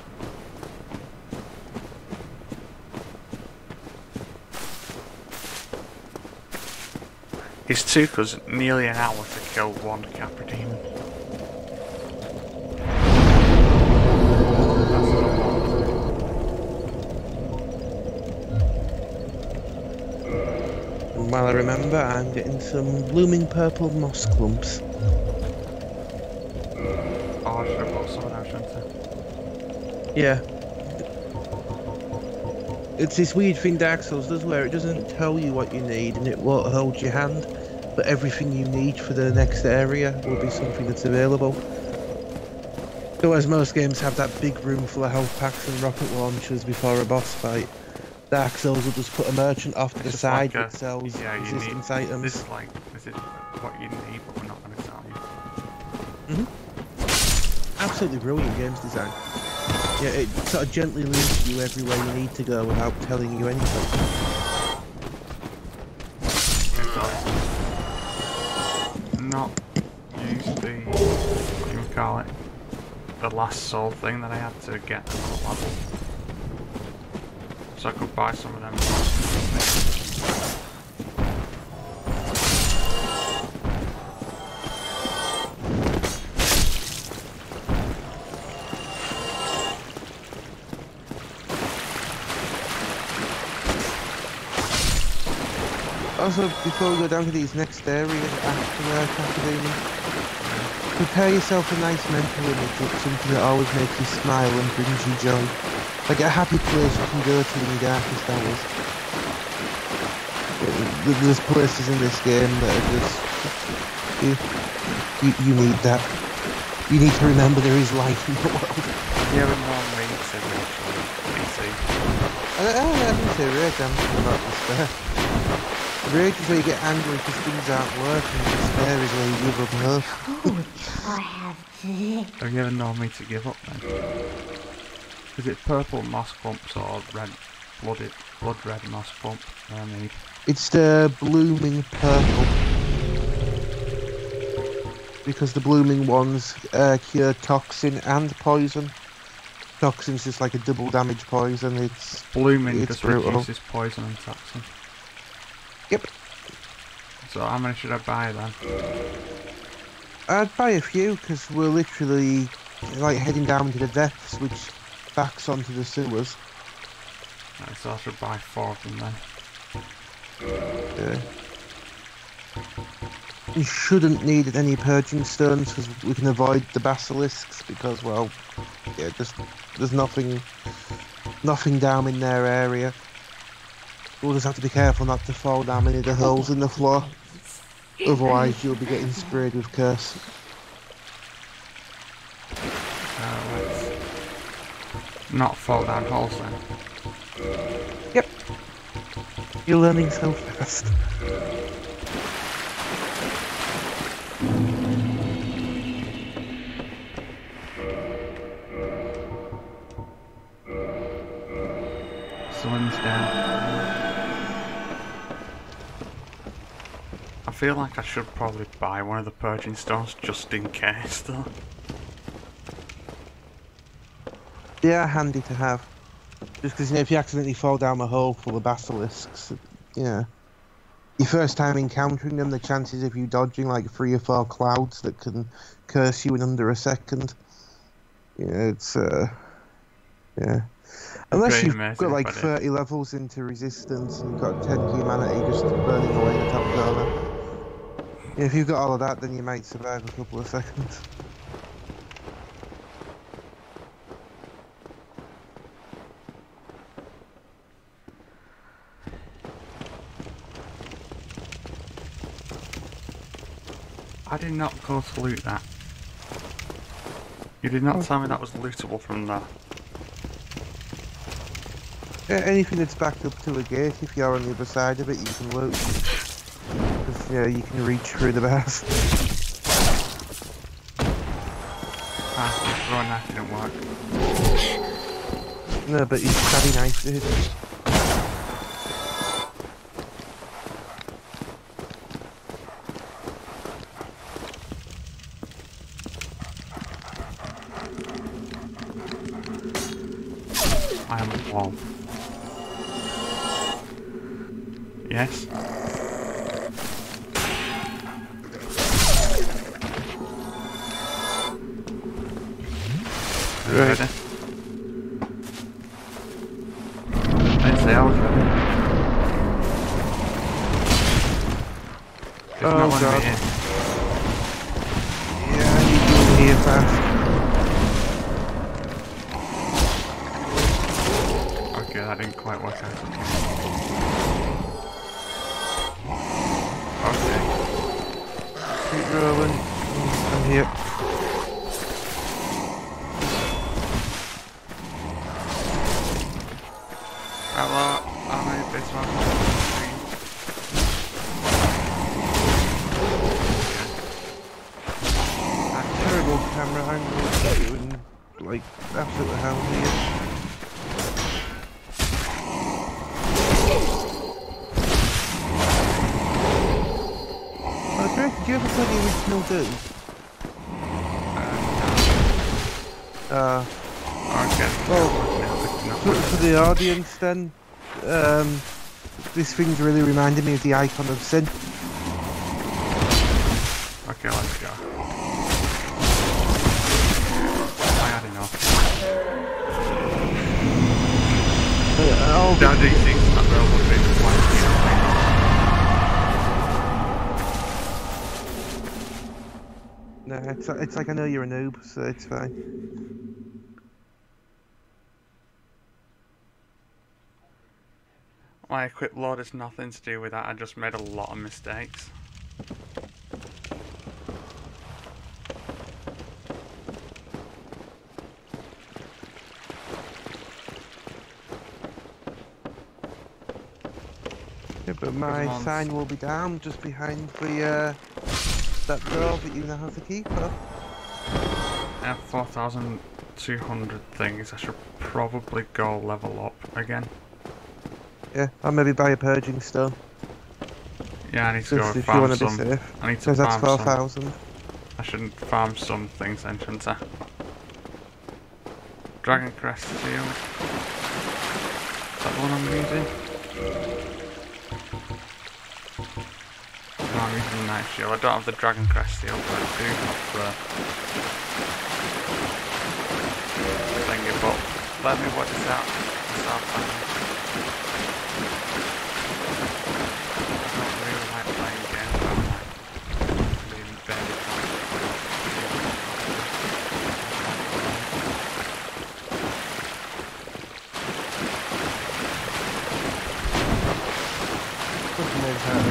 It took us nearly an hour to kill one Capra Demon. That's not a lot. And while I remember, I'm getting some blooming purple moss clumps. Oh, I should have bought some of those, shouldn't I? Yeah. It's this weird thing Dark Souls does where it doesn't tell you what you need and it won't hold your hand, but everything you need for the next area will be something that's available. So as most games have that big room full of health packs and rocket launchers before a boss fight, Dark Souls will just put a merchant off to the Just side like that sells resistance this items. is what you need, but we're not going to tell you. Absolutely brilliant games design. Yeah, it sort of gently leads you everywhere you need to go without telling you anything. It does. Not use the, what you would call it, the last soul thing that I had to get another level. So I could buy some of them. Also, before we go down to these next areas after Academy, prepare yourself a nice mental image of something that always makes you smile and brings you joy. Like a happy place you can go to in your darkest hours. There's places in this game that are just... You need that. You need to remember there is life in the world. Yeah, but no me said actually. I didn't say rage, I'm talking about despair. Rage is where you get angry because things aren't working. Despair is where you give up hope. Have you ever known me to give up then? Is it purple moss clumps or blood red moss clump that I need? It's the blooming purple. Because the blooming ones cure toxin and poison. Toxin's just like a double damage poison. It's blooming it's just brutal. reduces poison and toxin. Yep. So how many should I buy then? I'd buy a few because we're literally like heading down into the depths, which backs onto the sewers. Right, so I should buy 4 of them then. Yeah. You shouldn't need any purging stones because we can avoid the basilisks because, well, yeah, there's nothing down in their area. We'll just have to be careful not to fall down any of the holes in the floor. Otherwise, you'll be getting sprayed with curse. Let's not fall down holes then. Yep. You're learning so fast. Someone's down. I feel like I should probably buy one of the purging stones just in case though. They are handy to have. Just because, you know, if you accidentally fall down a hole full of basilisks, yeah. Your first time encountering them, the chances of you dodging like 3 or 4 clouds that can curse you in under a second. Yeah, it's, yeah. Unless you've got like 30 levels into resistance and you've got 10 humanity just burning away in the top corner. Yeah, if you've got all of that, then you might survive a couple of seconds. I did not go to loot that. You did not tell me that was lootable from there. Yeah, anything that's backed up to a gate, if you're on the other side of it, you can loot. Because, yeah, you can reach through the bars. Ah, the throwing knife didn't work. No, but his stabby knife did. I am a wall. Yes? Right. Ready? I didn't say I was ready. There's Oh, no one God. here. Yeah, I need you here fast. Okay, that didn't quite work out. Okay. Keep rolling. I'm here. Hello, I made this one. Terrible camera angle to get you in, like, absolute hell here. Did you ever play the original Doom? Okay. Well, Not for the audience then, this thing's really reminding me of the icon of sin. Okay, let's go. I had enough. That these things not real would be No, it's like I know you're a noob, so it's fine. My equip load has nothing to do with that, I just made a lot of mistakes. Yeah, but my sign will be down just behind the that door that you now have the key for. I have 4,200 things, I should probably go level up again. Yeah, or maybe buy a purging stone. Yeah, I need to go If you farm want to be some. safe. I need to Because that's farm some. 4,000. I shouldn't farm some things then, shouldn't I? Dragon Crest Steel. Is that the one I'm using? No, I'm using the Night Shield. I don't have the Dragon Crest Steel, but I do have the thingy, but let me work this out. I don't really like playing games where I'm like being barely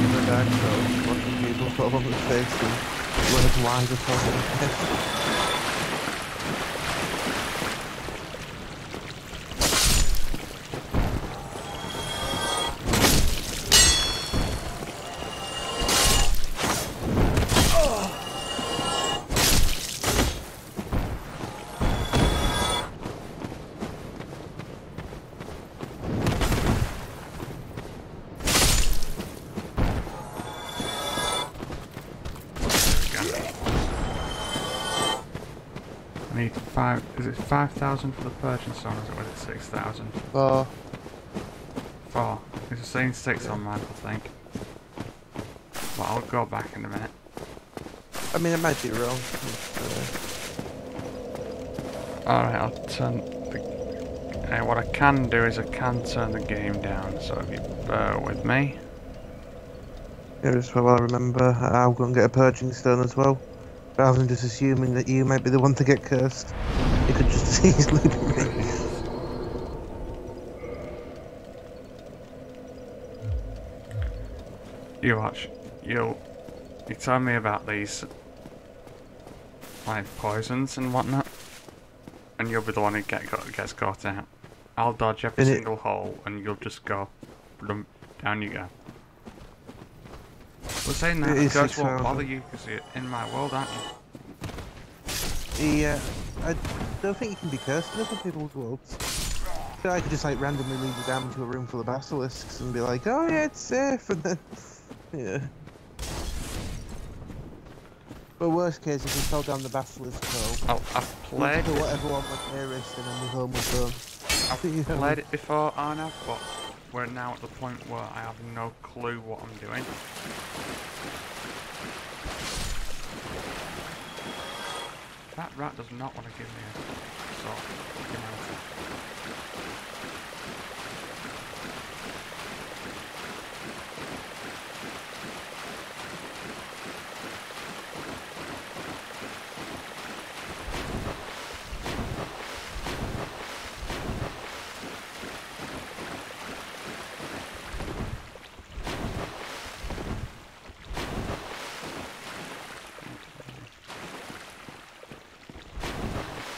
The Dark Souls, watching people fall on the face and learn why they're falling on the face. I need 5. Is it 5,000 for the purchase stone, or is it 6,000? 4. 4. It's saying 6 on mine, I think. But I'll go back in a minute. I mean, I might be wrong. Alright, I'll turn the... what I can do is I can turn the game down, so if you bear with me. Yeah, just while I remember, I'll go and get a purging stone as well. Rather than just assuming that you might be the one to get cursed. It could just as easily be me. You watch. You tell me about these like poisons and whatnot, and you'll be the one who gets caught out. I'll dodge every single hole, and you'll just go, down you go. We're saying that the ghosts won't bother you because you're in my world, aren't you? Yeah, I don't think you can be cursed in other people's worlds. So I could just like randomly lead you down into a room full of basilisks and be like, oh yeah, it's safe, and then, yeah. But worst case, if we fell down the basilisk hole, Oh, I've played it. Whatever one was nearest, and then the home was done. I've played it before, Arnav, but we're now at the point where I have no clue what I'm doing. That rat does not want to give me a sort of humanity.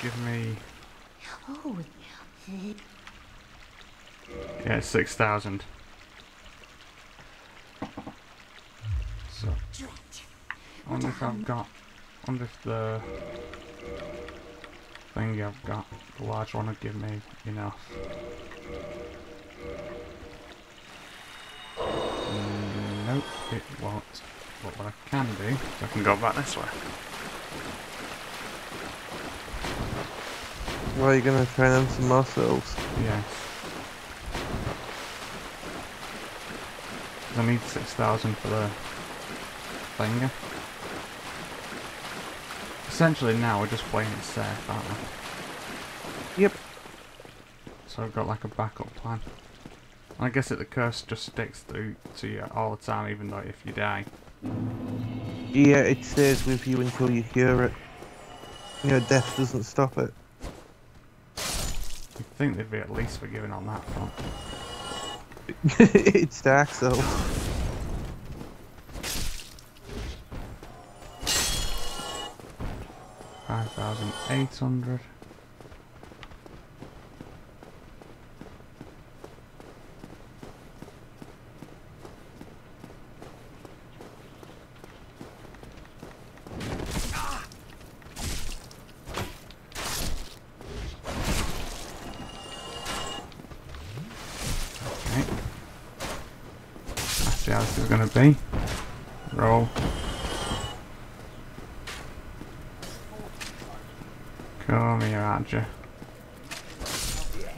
Give me... Yeah, it's 6,000. So... I wonder if I've got... I wonder if the... thing I've got, the large one, will give me enough. Nope, it won't. But what I can do, is I can go back this way. Well, are you gonna try and earn some more souls? Yes. I need 6,000 for the thinger. Essentially now we're just playing it safe, aren't we? Yep. So I've got like a backup plan. And I guess that the curse just sticks through to you all the time, even though if you die. Yeah, it stays with you until you cure it. You know, death doesn't stop it. You'd think they'd be at least forgiving on that front. It's Dark Souls. $5,800. See how this is going to be. Roll. Come here, Archer.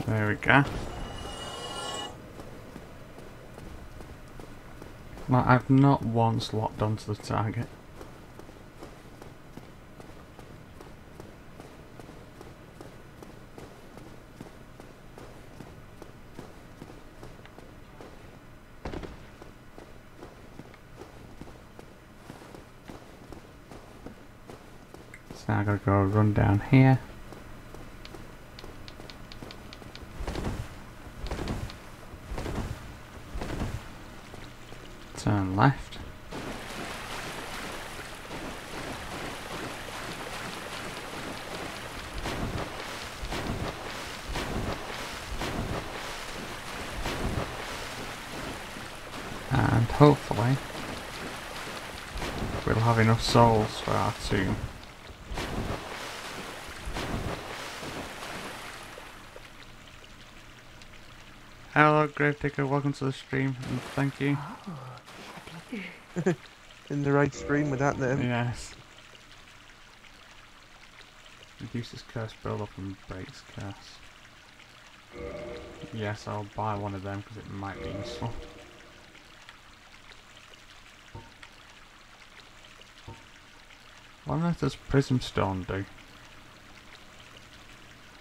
There we go. Like, I've not once locked onto the target. So now I gotta go run down here. Turn left. And hopefully we'll have enough souls for our tomb. Hello Gravedigger, welcome to the stream and thank you. In the right stream with that name. Yes. Reduces curse build up and breaks curse. Yes, I'll buy one of them because it might be useful. What on earth does Prism Stone do?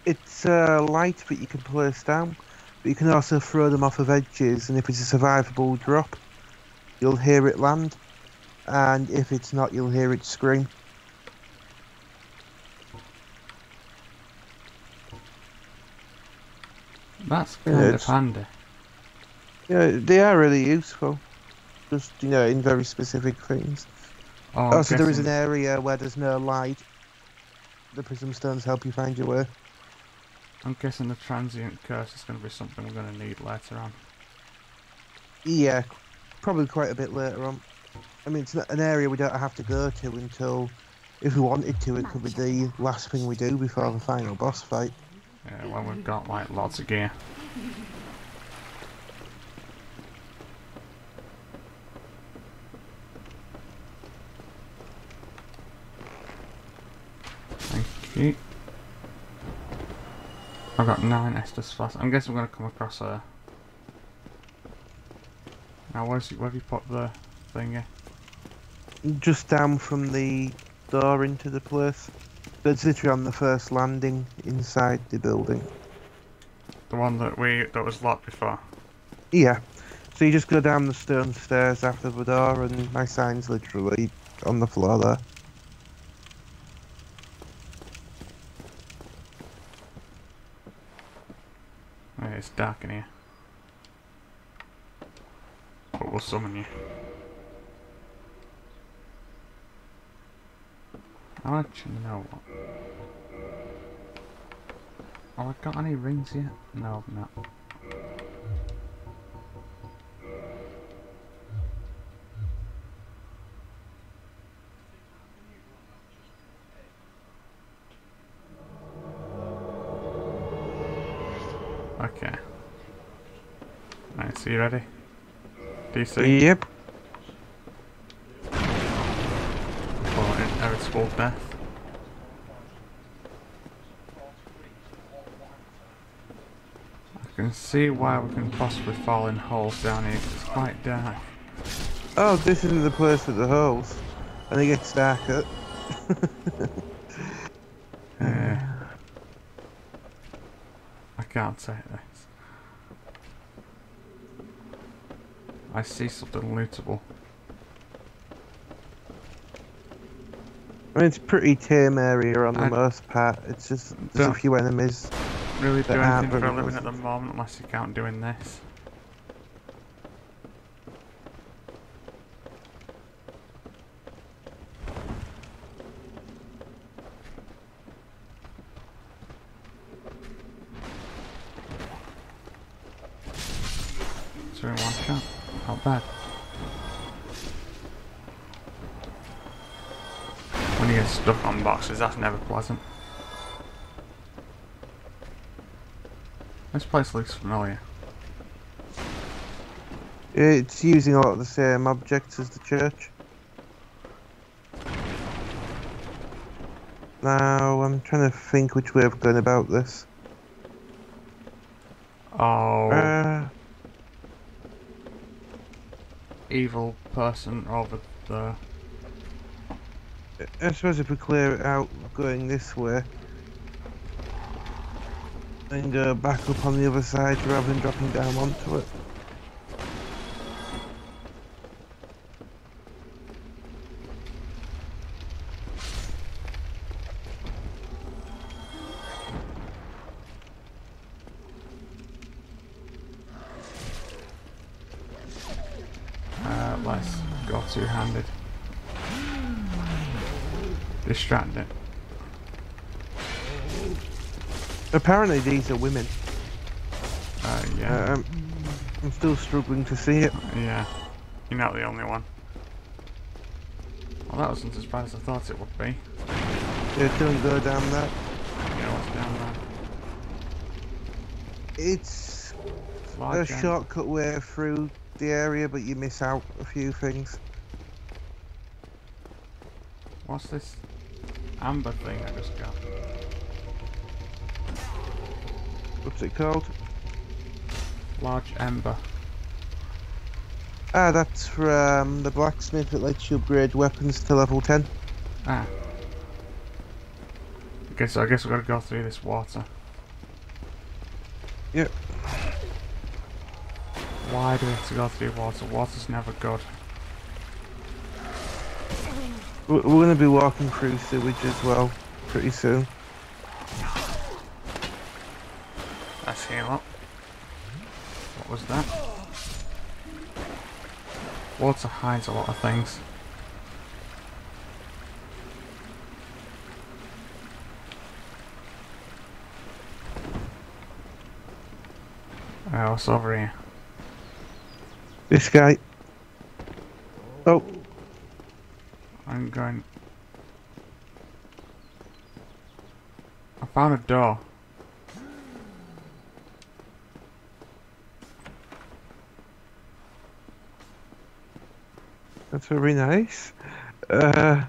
It's light, but you can place down. But you can also throw them off of edges, and if it's a survivable drop, you'll hear it land. And if it's not, you'll hear it scream. That's kind of handy. Yeah, they are really useful. Just, you know, in very specific things. Oh, Also, there is an area where there's no light. The prism stones help you find your way. I'm guessing the transient curse is going to be something we're going to need later on. Yeah, probably quite a bit later on. I mean, it's not an area we don't have to go to until, if we wanted to, it could be the last thing we do before the final boss fight. Yeah, when we've got like lots of gear. Thank you. I've got 9 Estus flasks. I'm guessing we're going to come across a... Now where have you put the thingy? Just down from the door into the place. It's literally on the first landing inside the building. The one that was locked before? Yeah. So you just go down the stone stairs after the door, and my sign's literally on the floor there. Oh, it's dark in here. But we'll summon you. I actually know what. Oh, I got any rings yet? No, I've not. Okay. Right, so you ready? DC? Yep. For inevitable death. I can see why we can possibly fall in holes down here 'cause it's quite dark. Oh, this isn't the place with the holes. And it gets darker. I can't take this. I see something lootable. I mean, it's a pretty tame area on the most part. It's just there's a few enemies. Really do that aren't anything for a very living at the pleasant. moment unless you count doing this. So in one shot, not bad. When you get stuck on boxes, that's never pleasant. This place looks familiar. It's using a lot of the same objects as the church. Now, I'm trying to think which way I've gone about this. Oh. Evil person over there. I suppose if we clear it out going this way, and go back up on the other side rather than dropping down onto it. Let's go two-handed. Distract it. Apparently these are women. Yeah. I'm still struggling to see it. Yeah. You're not the only one. Well, that wasn't as bad as I thought it would be. Yeah, don't go down that. You know what's down there? It's a Large shortcut way through the area, but you miss out a few things. What's this amber thing I just got? What's it called? Large ember. Ah, that's from the blacksmith that lets you upgrade weapons to level 10. Ah. Okay, so I guess we've got to go through this water. Yep. Why do we have to go through water? Water's never good. We're going to be walking through sewage as well, pretty soon. Let's heal up. What was that? Water hides a lot of things. What's over here? This guy. Oh. I'm going... I found a door. That's very nice. I'm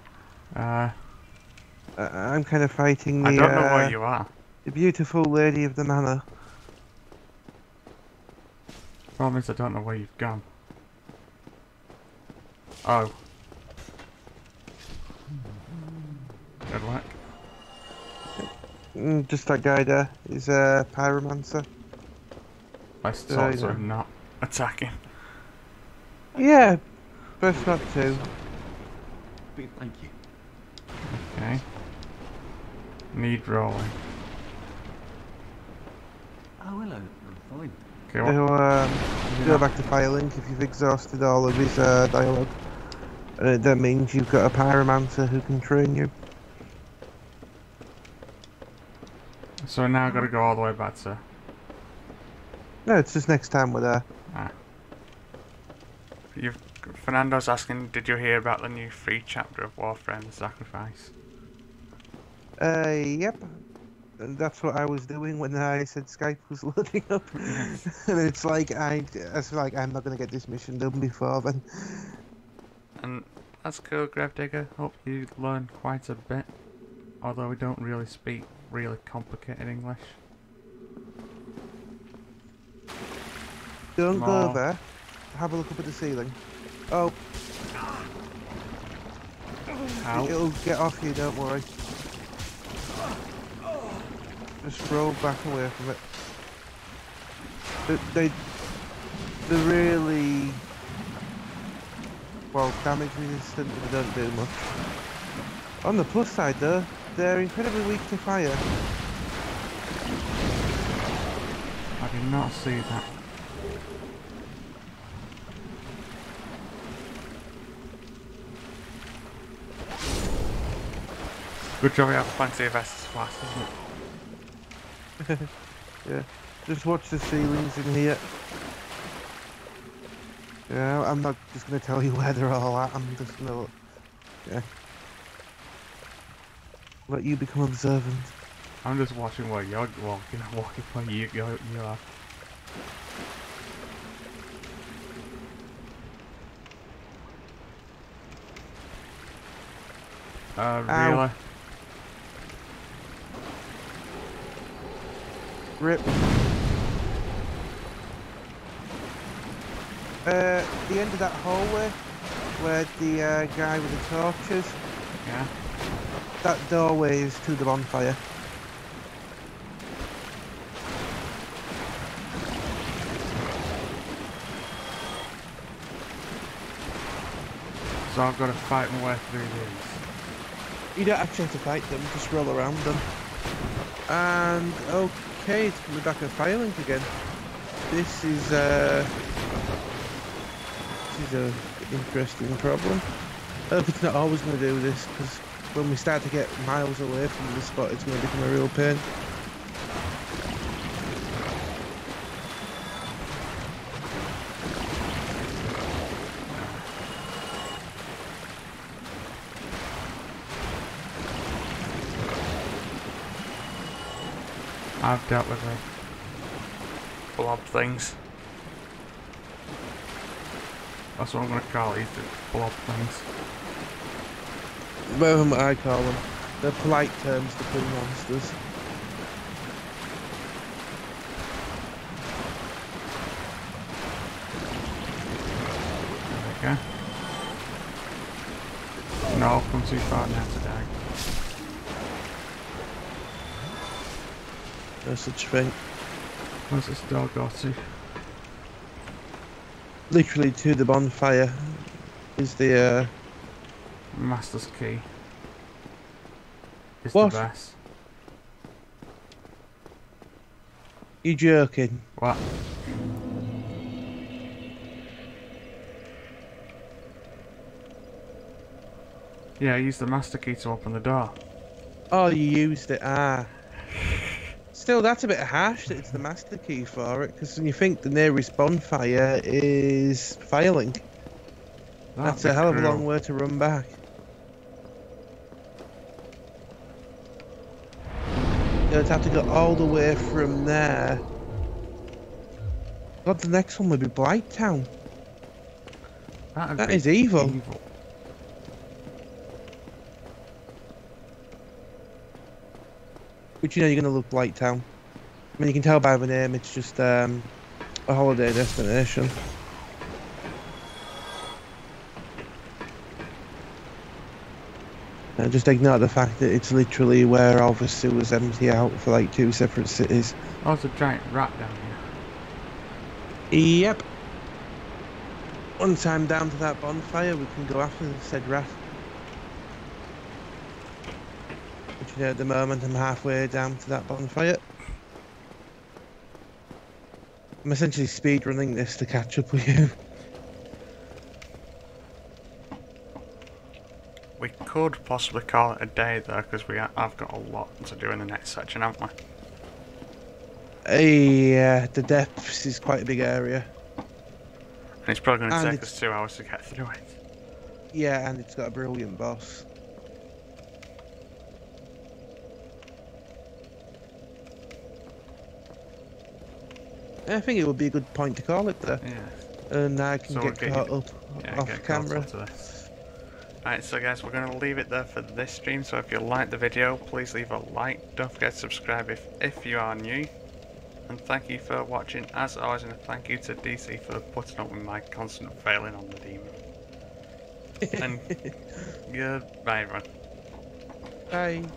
kind of fighting the, I don't know where you are. the beautiful lady of the manor. Problem is I don't know where you've gone. Oh. Good luck. Just that guy there. He's a pyromancer. Best sort of not attacking. Yeah, best not to. Thank you. Okay. Need rolling. Oh, hello. I'm fine. Okay, what? He'll go back to Firelink if you've exhausted all of his dialogue. And that means you've got a pyromancer who can train you. So now I've got to go all the way back to... No, it's just next time we're there. Ah. Fernando's asking, did you hear about the new free chapter of Warframe the Sacrifice? Yep. And that's what I was doing when I said Skype was loading up. And it's like, I'm not going to get this mission done before then. And that's cool, Gravedigger. Hope you learned quite a bit. Although we don't really speak really complicated English. Don't go More. there. Have a look up at the ceiling. Oh, Help. it'll get off you, don't worry. Just roll back away from it. They're really, well, damage resistant, but they don't do much. On the plus side though, they're incredibly weak to fire. I did not see that. Good job we have plenty of SS flash, isn't it? Yeah, just watch the ceilings in here. Yeah, I'm not just gonna tell you where they're all at, I'm just gonna, yeah. Let you become observant. I'm just watching where you're walking where you are. Really? Rip. The end of that hallway, where the guy with the torches, Yeah. that doorway is to the bonfire. So I've got to fight my way through these. You don't actually have to fight them, just roll around them. And okay, it's coming back at Firelink again. This is a interesting problem. I hope it's not always going to do this, because when we start to get miles away from the spot, it's going to become a real pain. I've dealt with the blob things. That's what I'm going to call these, the blob things. Whatever I call them. They're polite terms to put monsters. There we go. No, I've come too far now to die. No such thing. Where's this door go to? Literally to the bonfire is the Master's key. Is What? the best. You joking? What? Yeah, I used the master key to open the door. Oh, you used it. Ah. Still, that's a bit harsh that it's the master key for it, because when you think the nearest bonfire is Firelink, that's a hell of a long way to run back. You'd have to go all the way from there. God, the next one would be Blighttown. That is evil. But you know you're going to love Blighttown. I mean, you can tell by the name, it's just a holiday destination. Just ignore the fact that it's literally where all the sewers empty out for like 2 separate cities. Oh, there's a giant rat down here. Yep. Once I'm down to that bonfire, we can go after said rat. But you know, at the moment, I'm halfway down to that bonfire. I'm essentially speedrunning this to catch up with you. We could possibly call it a day though, because I've got a lot to do in the next section, haven't we? Yeah, the depths is quite a big area. And it's probably going to take us 2 hours to get through it. Yeah, and it's got a brilliant boss. I think it would be a good point to call it there. Yeah. And I can So get caught up off get camera. caught up to this. Alright, so guys, we're going to leave it there for this stream. So if you liked the video, please leave a like. Don't forget to subscribe if you are new. And thank you for watching as always, and thank you to DC for putting up with my constant failing on the demon. And goodbye everyone. Bye.